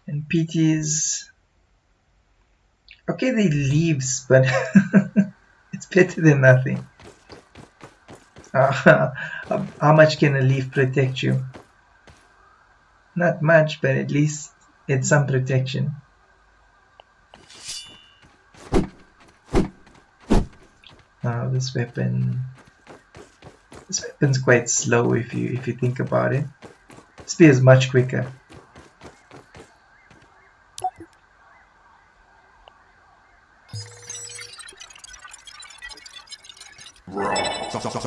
And PTs. Okay, they leaves, but it's better than nothing. How much can a leaf protect you? Not much, but at least it's some protection. This weapon's quite slow if you think about it. Spear is much quicker.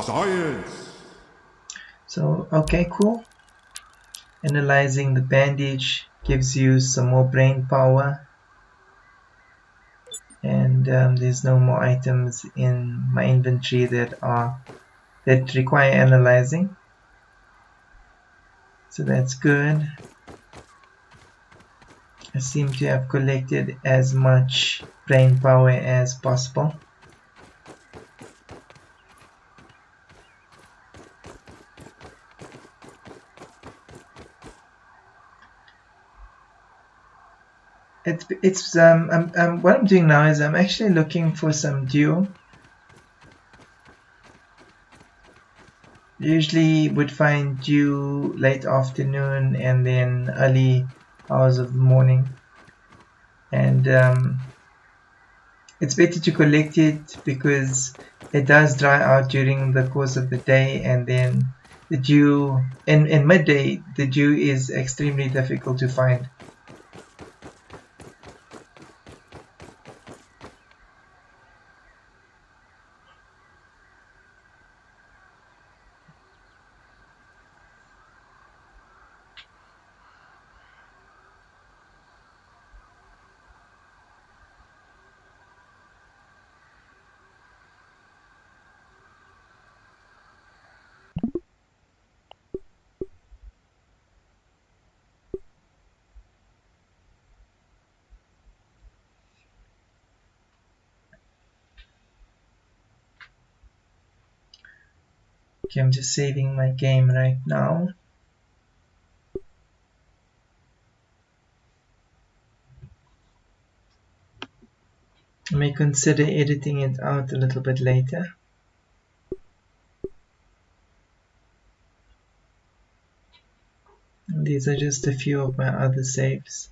Science. So okay, cool. Analyzing the bandage gives you some more brain power. And there's no more items in my inventory that require analyzing. So that's good. I seem to have collected as much brain power as possible. What I'm doing now is I'm actually looking for some dew. Usually would find dew late afternoon and then early hours of the morning, and it's better to collect it because it does dry out during the course of the day, and then the dew in midday, the dew is extremely difficult to find. Okay, I'm just saving my game right now. I may consider editing it out a little bit later. And these are just a few of my other saves.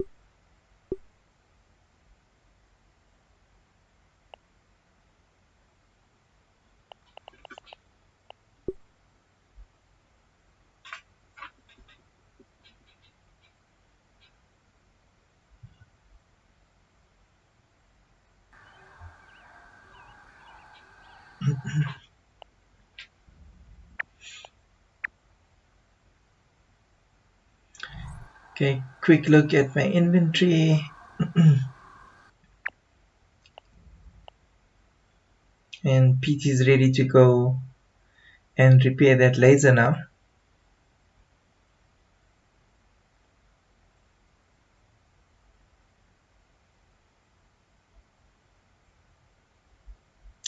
Okay, quick look at my inventory. And Pete is ready to go and repair that laser now.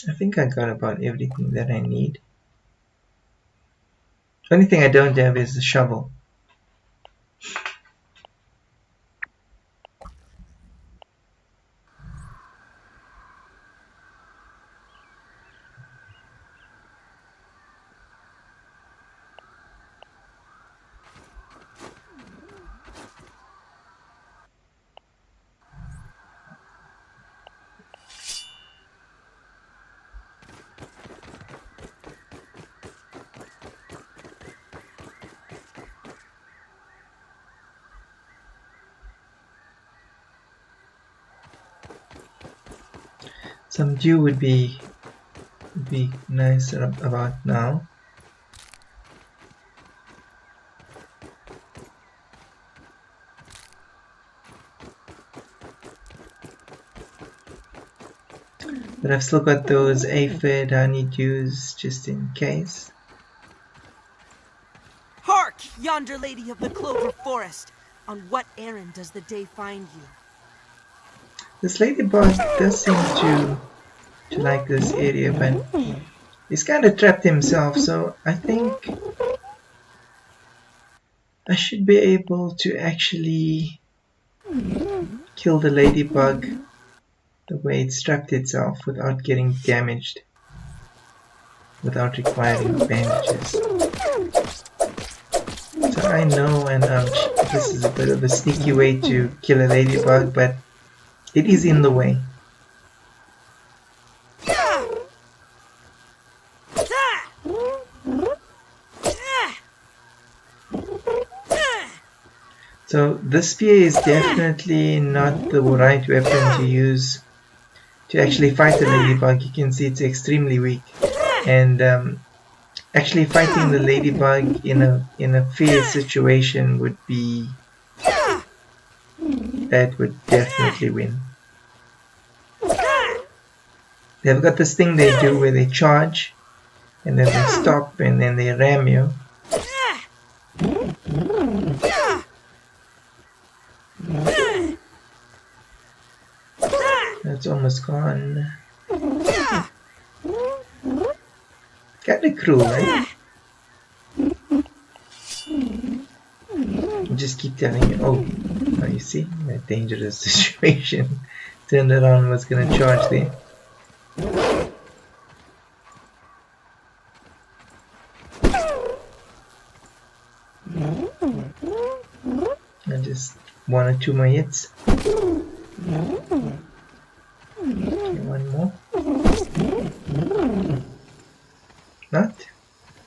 I think I got about everything that I need. The only thing I don't have is the shovel. Some dew would be nice about now. But I've still got those aphid honeydews just in case. Hark, yonder lady of the clover forest! On what errand does the day find you? This ladybug does seem to like this area, but he's kind of trapped himself, so I think I should be able to actually kill the ladybug the way it trapped itself without getting damaged, without requiring bandages. So I know, and this is a bit of a sneaky way to kill a ladybug, but it is in the way. So this spear is definitely not the right weapon to use to actually fight the ladybug. You can see it's extremely weak, and actually fighting the ladybug in a fair situation would be, that would definitely win. They've got this thing they do where they charge and then they stop and then they ram you. That's almost gone. Kinda cruel, eh? Just keep telling you, oh, now you see, a dangerous situation. Turned around, was gonna charge there. And just 1 or 2 more hits. Okay, 1 more. Not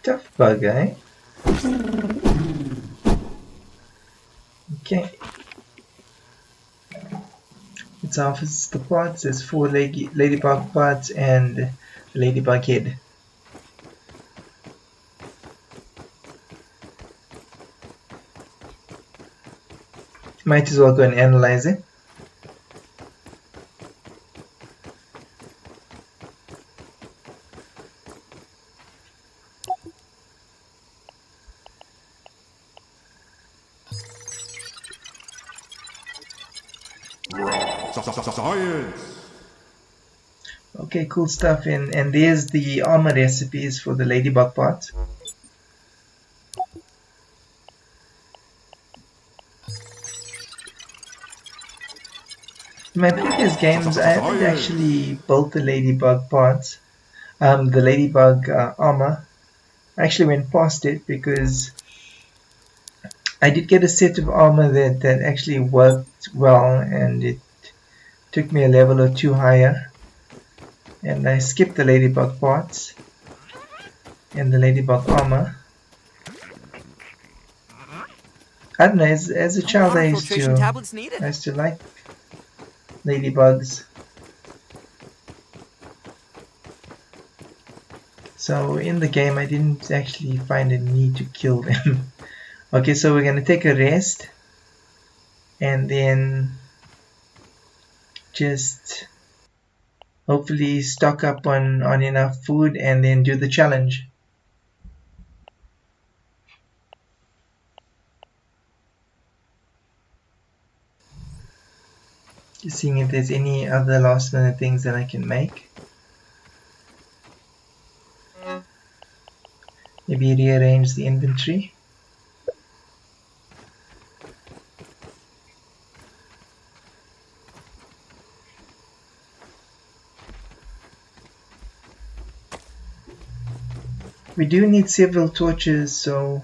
tough bug, eh? Okay. It's harvest the parts. There's 4 ladybug parts and a ladybug head. Might as well go and analyze it. Science! Okay, cool stuff. And there's the armor recipes for the ladybug parts. In my previous games, I haven't actually built the ladybug parts, the ladybug armor. I actually went past it because I did get a set of armor that actually worked well, and it took me a level or 2 higher. And I skipped the ladybug parts and the ladybug armor. I don't know, as a child I used to like ladybugs. So in the game I didn't actually find a need to kill them. Okay, so we're gonna take a rest and then just hopefully stock up on enough food and then do the challenge. Just seeing if there's any other last minute things that I can make. Maybe rearrange the inventory. We do need several torches, so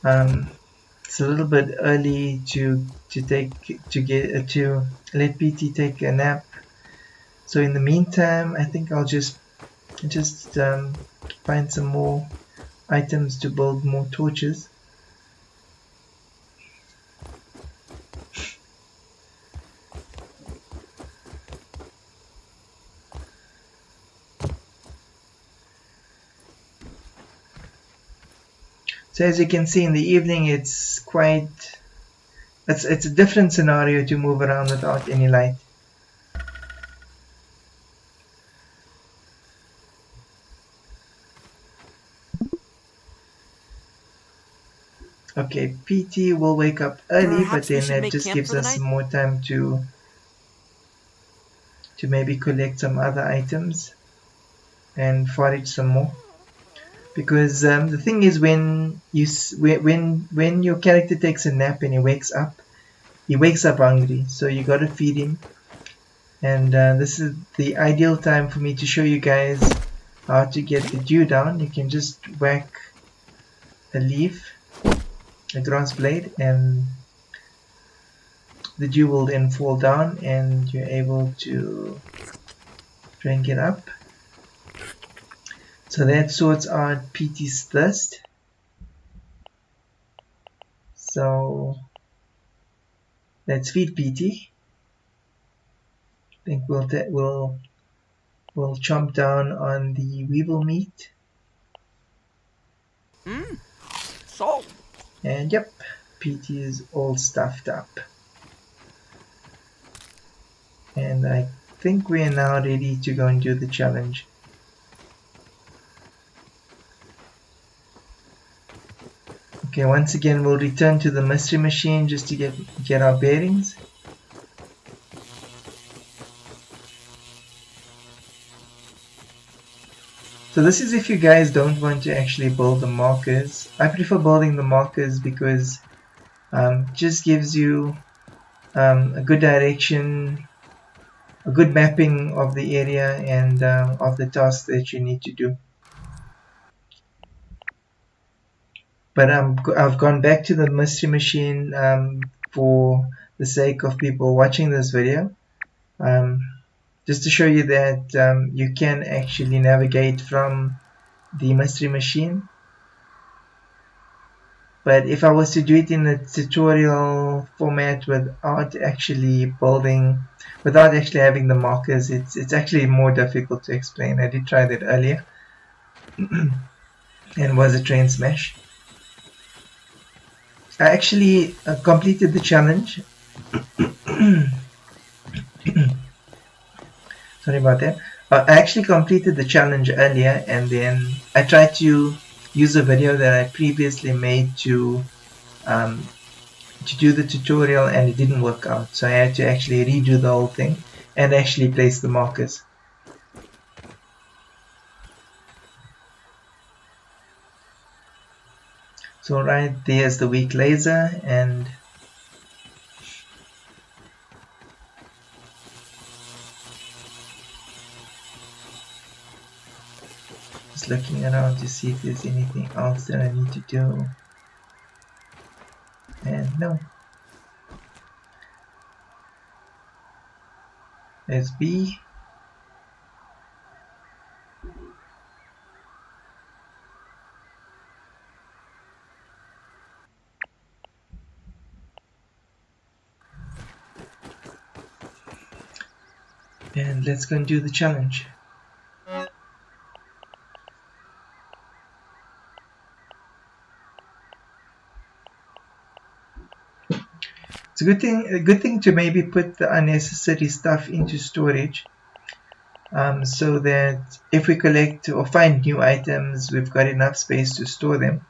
it's a little bit early to let PT take a nap. So in the meantime, I think I'll just find some more items to build more torches. So as you can see in the evening, it's a different scenario to move around without any light. Okay, PT will wake up early, but then that just gives us some more time to maybe collect some other items and forage some more. Because the thing is, when your character takes a nap and he wakes up hungry, so you gotta feed him. And this is the ideal time for me to show you guys how to get the dew down. You can just whack a leaf, a grass blade, and the dew will then fall down and you're able to drink it up. So that sorts out PT's thirst. So let's feed PT. I think we'll chomp down on the weevil meat. So. And yep, PT is all stuffed up. And I think we are now ready to go and do the challenge. Okay, once again we'll return to the mystery machine just to get our bearings. So this is if you guys don't want to actually build the markers. I prefer building the markers because just gives you a good direction, a good mapping of the area and of the tasks that you need to do. But I've gone back to the mystery machine for the sake of people watching this video, just to show you that you can actually navigate from the mystery machine. But if I was to do it in a tutorial format without actually having the markers, it's actually more difficult to explain. I did try that earlier and was a train smash. I actually completed the challenge. Sorry about that. I actually completed the challenge earlier, and then I tried to use a video that I previously made to do the tutorial, and it didn't work out. So I had to actually redo the whole thing and actually place the markers. So right there's the weak laser, and just looking around to see if there's anything else that I need to do. And no. There's B. And let's go and do the challenge. It's a good thing to maybe put the unnecessary stuff into storage, so that if we collect or find new items, we've got enough space to store them.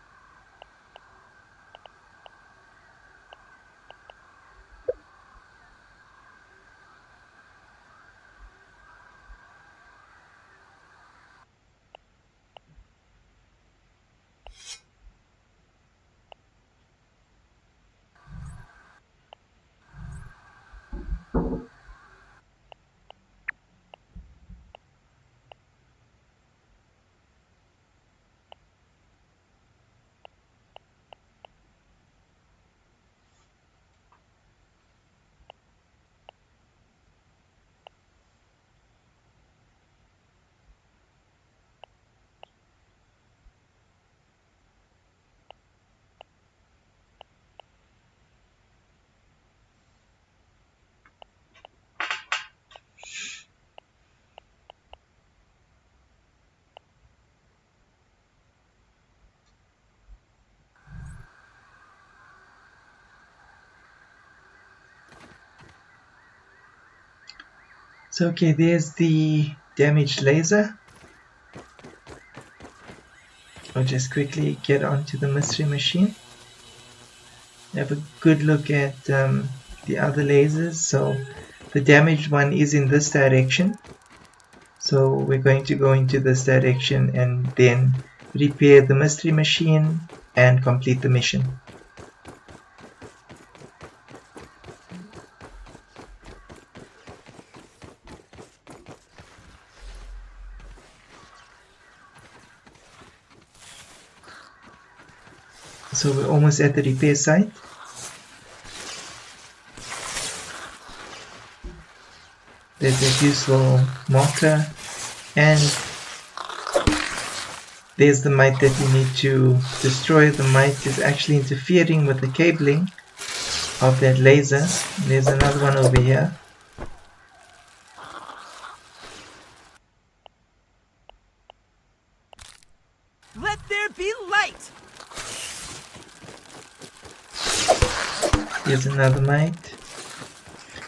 So okay, there's the damaged laser. I'll just quickly get onto the mystery machine. Have a good look at the other lasers. So the damaged one is in this direction. So we're going to go into this direction and then repair the mystery machine and complete the mission. So we're almost at the repair site. There's a useful marker, and there's the mite that we need to destroy. The mite is actually interfering with the cabling of that laser. There's another one over here. Let there be light! Here's another mite.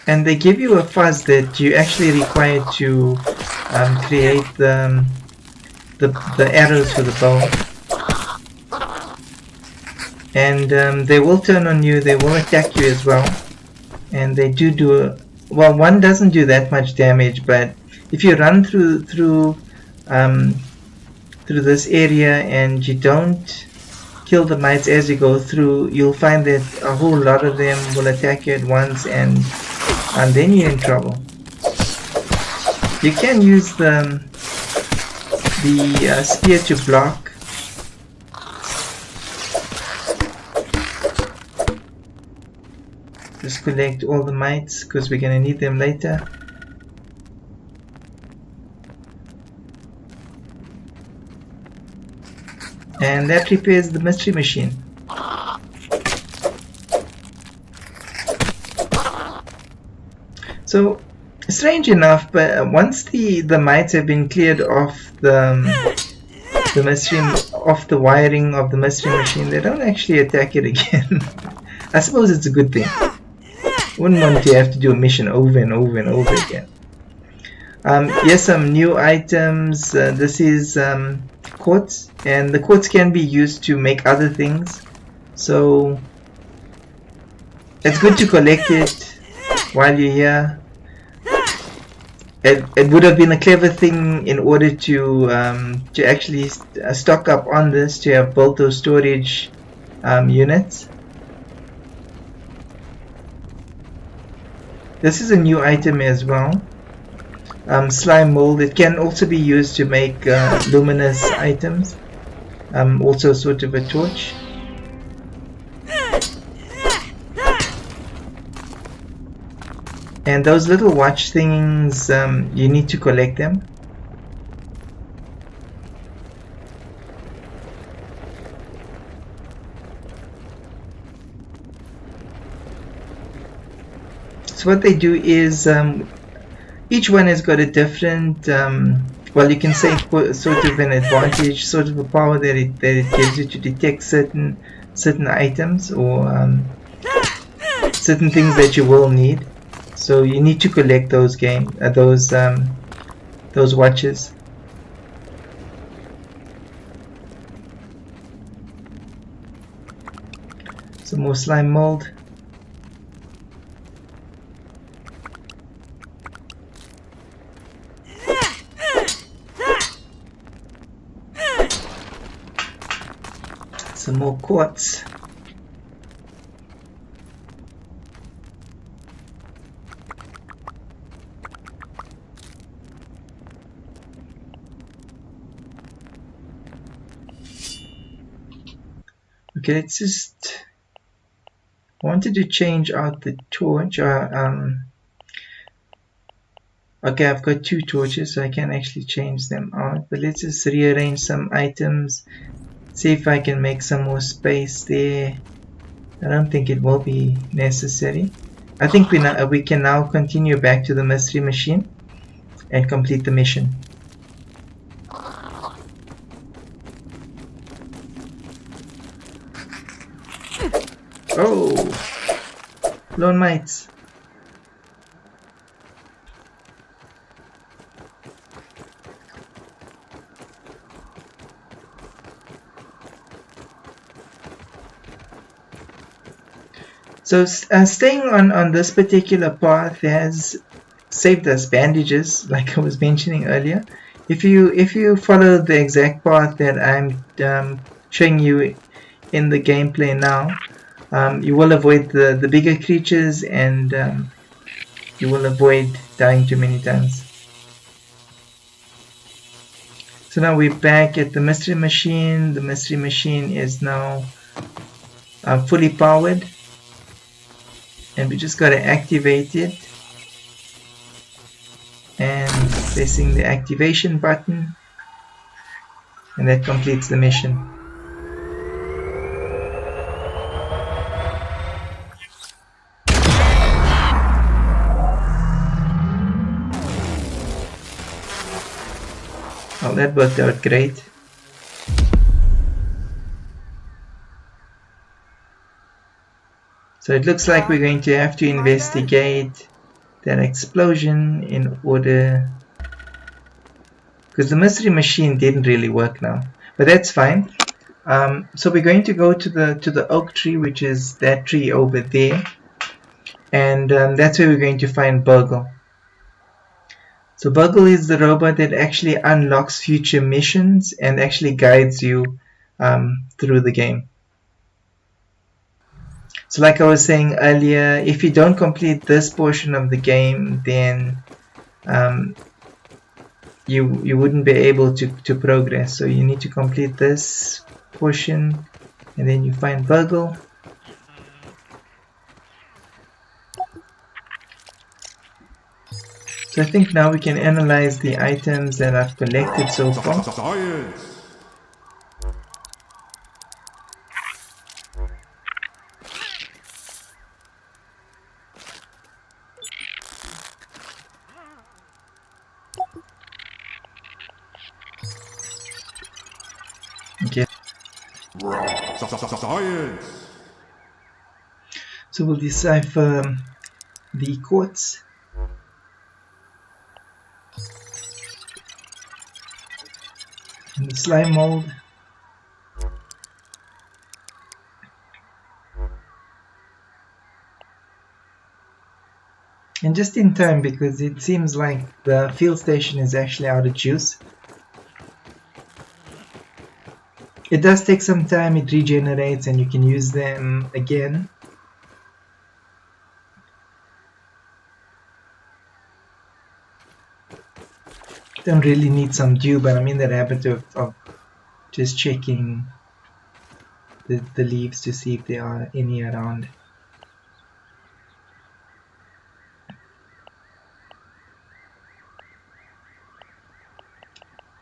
And they give you a fuzz that you actually require to create the arrows for the bow. and they will turn on you, they will attack you as well, and they do well, one doesn't do that much damage, but if you run through this area and you don't kill the mites as you go through, you'll find that a whole lot of them will attack you at once, and then you're in trouble. You can use the spear to block. Just collect all the mites because we're going to need them later. And that repairs the mystery machine. So, strange enough, but once the mites have been cleared off the mystery, off the wiring of the mystery machine, they don't actually attack it again. I suppose it's a good thing. Wouldn't want to have to do a mission over and over and over again. Yes, some new items. This is quartz, and the quartz can be used to make other things. So it's good to collect it while you're here. It would have been a clever thing in order to actually stock up on this, to have built those storage units. This is a new item as well. Slime mold. It can also be used to make luminous items. Also sort of a torch. And those little watch things, you need to collect them. So what they do is, each one has got a different, well, you can say sort of an advantage, sort of a power that it gives you to detect certain items or certain things that you will need. So you need to collect those those watches. Some more slime mold. Some more quartz. Okay, let's just, I wanted to change out the torch. Okay, I've got two torches, so I can actually change them out. But let's just rearrange some items. See if I can make some more space there. I don't think it will be necessary. I think we can now continue back to the mystery machine and complete the mission. Oh, lone mites. So staying on this particular path has saved us bandages, like I was mentioning earlier. If you follow the exact path that I'm showing you in the gameplay now, you will avoid the bigger creatures, and you will avoid dying too many times. So now we're back at the mystery machine. The mystery machine is now fully powered. And we just got to activate it, and pressing the activation button, and that completes the mission. Oh, that worked out great. So it looks like we're going to have to investigate that explosion in order, because the mystery machine didn't really work now, but that's fine. So we're going to go to the oak tree, which is that tree over there, and that's where we're going to find BURG.L. So BURG.L is the robot that actually unlocks future missions and actually guides you through the game. So like I was saying earlier, if you don't complete this portion of the game, then you wouldn't be able to progress. So you need to complete this portion, and then you find BURG.L. So I think now we can analyze the items that I've collected so far. Science. Okay. Science. So we'll decipher the quartz. And the slime mold. And just in time, because it seems like the field station is actually out of juice. It does take some time, it regenerates and you can use them again. Don't really need some dew, but I'm in the habit of just checking the leaves to see if there are any around.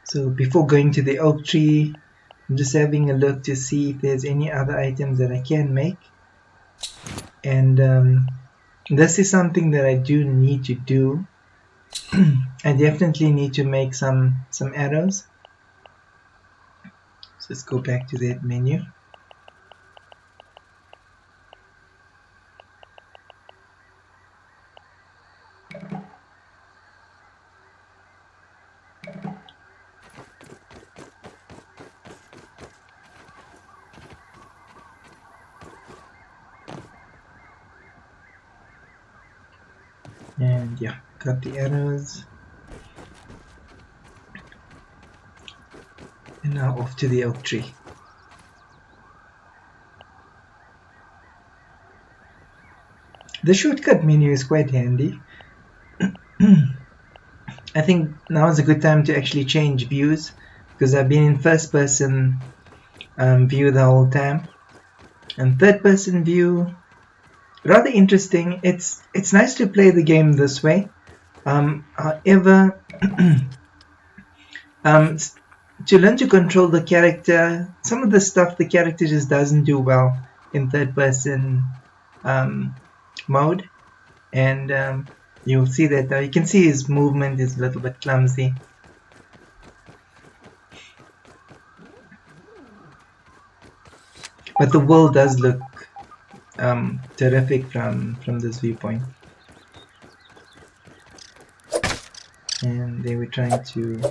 So before going to the oak tree, I'm just having a look to see if there's any other items that I can make. And this is something that I do need to do. I definitely need to make some arrows. So let's go back to that menu. And yeah, got the arrows. And now off to the oak tree. The shortcut menu is quite handy. I think now is a good time to actually change views, because I've been in first person view the whole time. And third person view, rather interesting. It's nice to play the game this way. However, to learn to control the character, some of the stuff the character just doesn't do well in third person mode, and you'll see that you can see his movement is a little bit clumsy. But the world does look terrific from this viewpoint. And they were trying to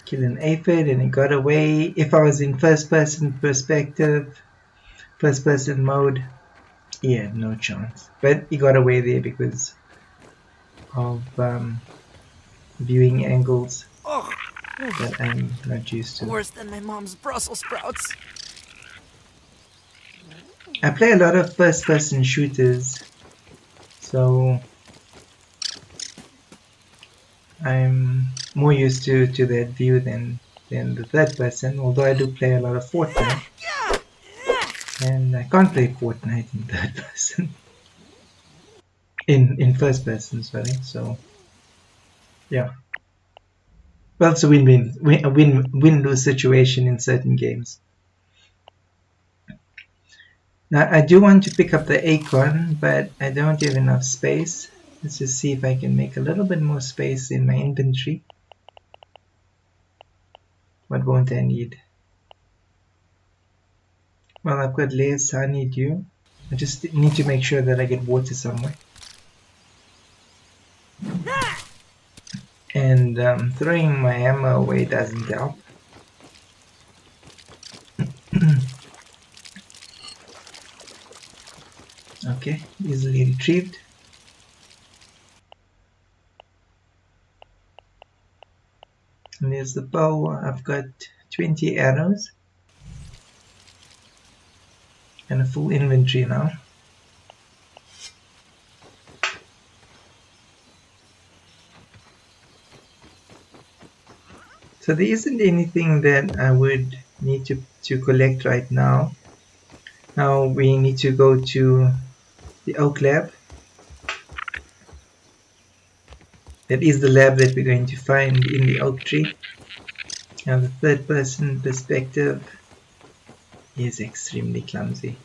kill an aphid and it got away. If I was in first person perspective, first person mode, yeah, no chance. But he got away there because of viewing angles that I'm not used to. Worse than my mom's Brussels sprouts. I play a lot of first person shooters, so I'm more used to that view than the third person, although I do play a lot of Fortnite. And I can't play Fortnite in third person. In first person, sorry. So yeah. Well, it's a win-lose situation in certain games. Now I do want to pick up the acorn, but I don't have enough space. Let's just see if I can make a little bit more space in my inventory. What won't I need? Well, I've got less honeydew. I just need to make sure that I get water somewhere. And throwing my ammo away doesn't help. Okay, easily retrieved. And there's the bow. I've got 20 arrows and a full inventory now. So there isn't anything that I would need to collect right now. Now we need to go to the oak lab. That is the lab that we're going to find in the oak tree. Now the third person perspective is extremely clumsy.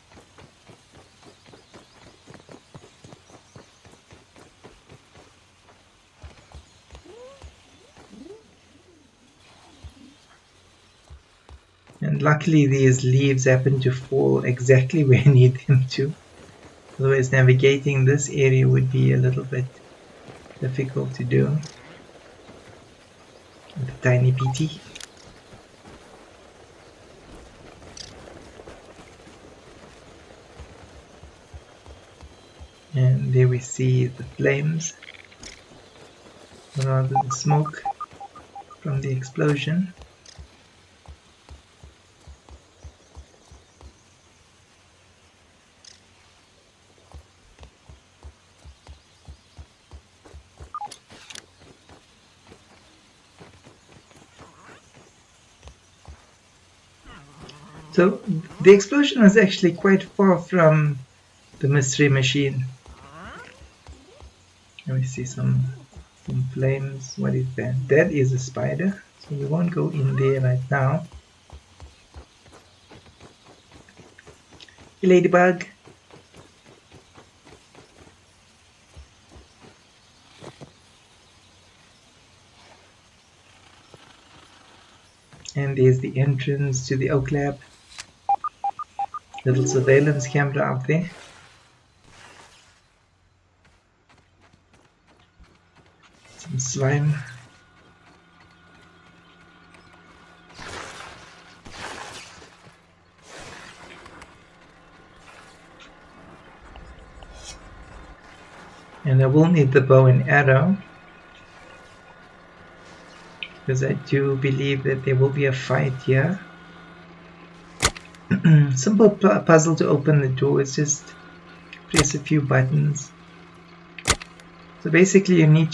And luckily these leaves happen to fall exactly where I need them to. Otherwise navigating this area would be a little bit difficult to do with a tiny PT. And there we see the flames, or rather the smoke from the explosion. So the explosion was actually quite far from the mystery machine. Let me see some flames. What is that? That is a spider. So we won't go in there right now. Hey, ladybug. And there's the entrance to the oak lab. Little surveillance camera up there. Some slime. And I will need the bow and arrow, because I do believe that there will be a fight here. Simple puzzle to open the door is just press a few buttons. So basically you need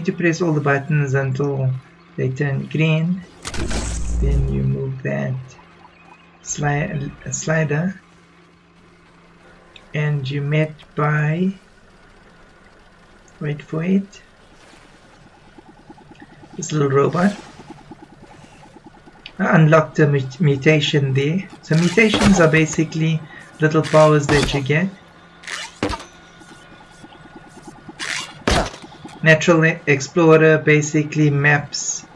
to press all the buttons until they turn green. Then you move that slider, and you met by, wait for it, this little robot. I unlocked a mutation there. So mutations are basically little powers that you get. Natural Explorer basically maps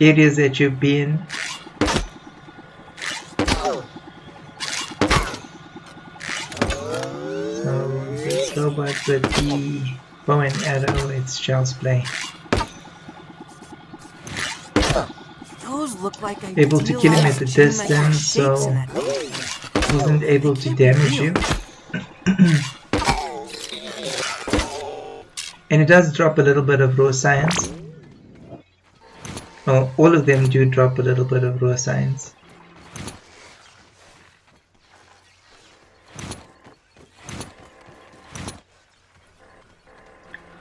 areas that you've been. So this robot with the bow and arrow, it's child's play. Look like able to kill him at a distance, so he isn't able to damage you. And it does drop a little bit of raw science. Well, all of them do drop a little bit of raw science.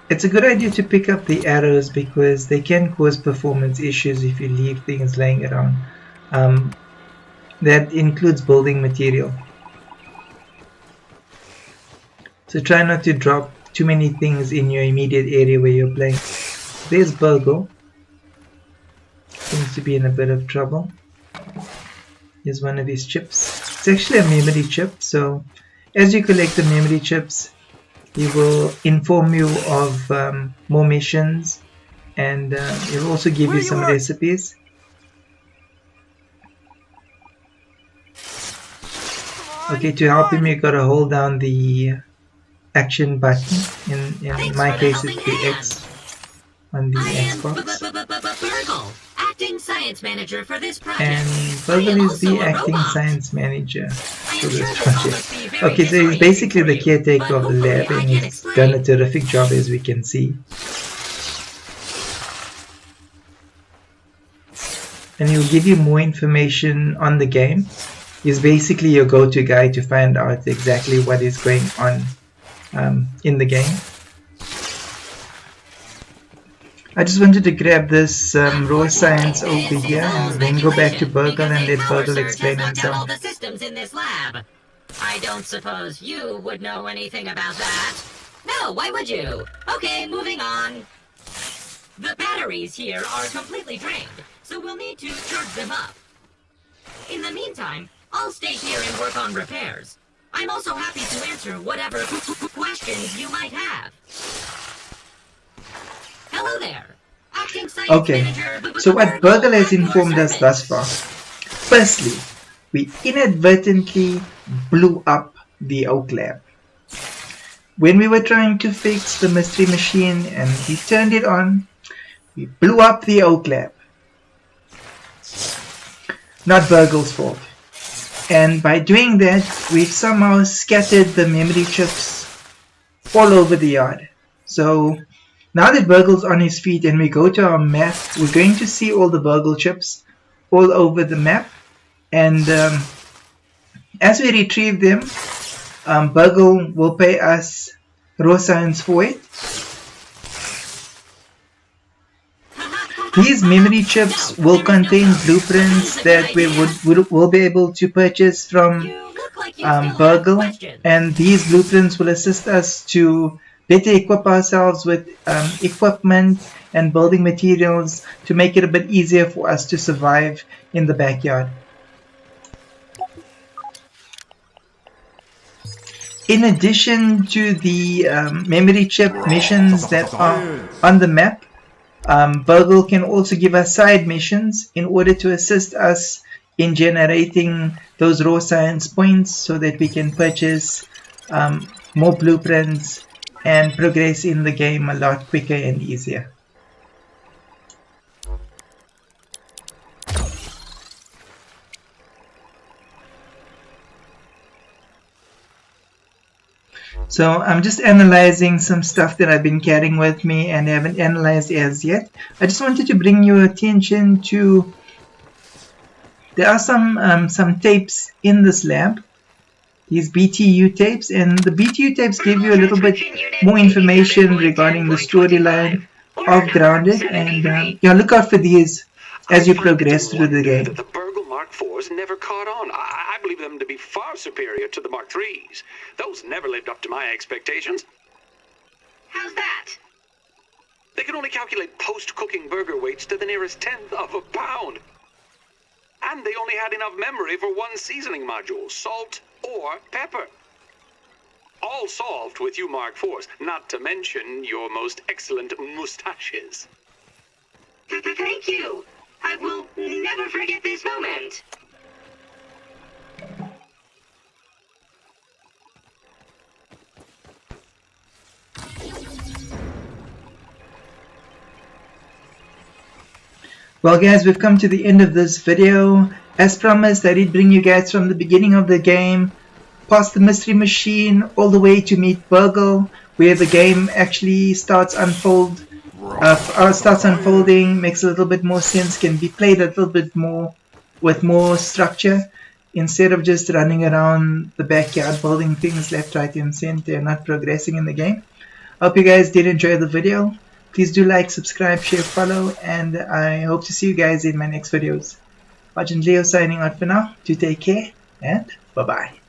It's a good idea to pick up the arrows because they can cause performance issues if you leave things laying around. That includes building material. So try not to drop too many things in your immediate area where you're playing. There's BURG.L. Seems to be in a bit of trouble. Here's one of his chips. It's actually a memory chip, so as you collect the memory chips, he will inform you of more missions, and he'll also give you some recipes. Okay, to help him, you gotta hold down the action button. In my case, it's the X on the Xbox. BURG.L, acting science manager for this project. And BURG.L is the acting science manager for this project. Okay, so he's basically the caretaker of the lab, and he's done a terrific job, as we can see. And he'll give you more information on the game. He's basically your go-to guy to find out exactly what is going on in the game. I just wanted to grab this raw science over here and then go back to BURG.L and let BURG.L explain himself. All the systems in this lab. I don't suppose you would know anything about that. No, why would you? Okay, moving on. The batteries here are completely drained, so we'll need to charge them up. In the meantime, I'll stay here and work on repairs. I'm also happy to answer whatever questions you might have. Hello there. Acting science manager. So what BURG.L has informed us thus far. Firstly, we inadvertently blew up the Oak Lab. When we were trying to fix the mystery machine and we turned it on, we blew up the Oak Lab. Not BURG.L's fault. And by doing that, we've somehow scattered the memory chips all over the yard. So now that BURG.L's on his feet and we go to our map, we're going to see all the BURG.L chips all over the map. And as we retrieve them, BURG.L will pay us raw science for it. These memory chips will contain blueprints that we will be able to purchase from BURG.L, and these blueprints will assist us to better equip ourselves with equipment and building materials to make it a bit easier for us to survive in the backyard. In addition to the memory chip missions that are on the map, BURG.L can also give us side missions in order to assist us in generating those raw science points so that we can purchase more blueprints and progress in the game a lot quicker and easier. So I'm just analyzing some stuff that I've been carrying with me and haven't analyzed as yet. I just wanted to bring your attention to, there are some tapes in this lab, these BTU tapes, and the BTU tapes give you a little bit more information regarding the storyline of Grounded, and yeah, look out for these as you progress through the game. The BURG.L Mark IVs never caught on. I believe them to be far superior to the Mark IIIs. Those never lived up to my expectations. How's that? They could only calculate post-cooking burger weights to the nearest tenth of a pound. And they only had enough memory for one seasoning module, salt or pepper. All solved with you Mark IVs, not to mention your most excellent mustaches. Thank you. I will never forget this moment. Well guys, we've come to the end of this video. As promised, I did bring you guys from the beginning of the game, past the mystery machine, all the way to meet BURG.L, where the game actually starts unfolding, makes a little bit more sense, can be played a little bit more with more structure instead of just running around the backyard building things left, right and center and not progressing in the game. I hope you guys did enjoy the video. Please do like, subscribe, share, follow, and I hope to see you guys in my next videos. Argentleo signing out for now. Do take care and bye bye.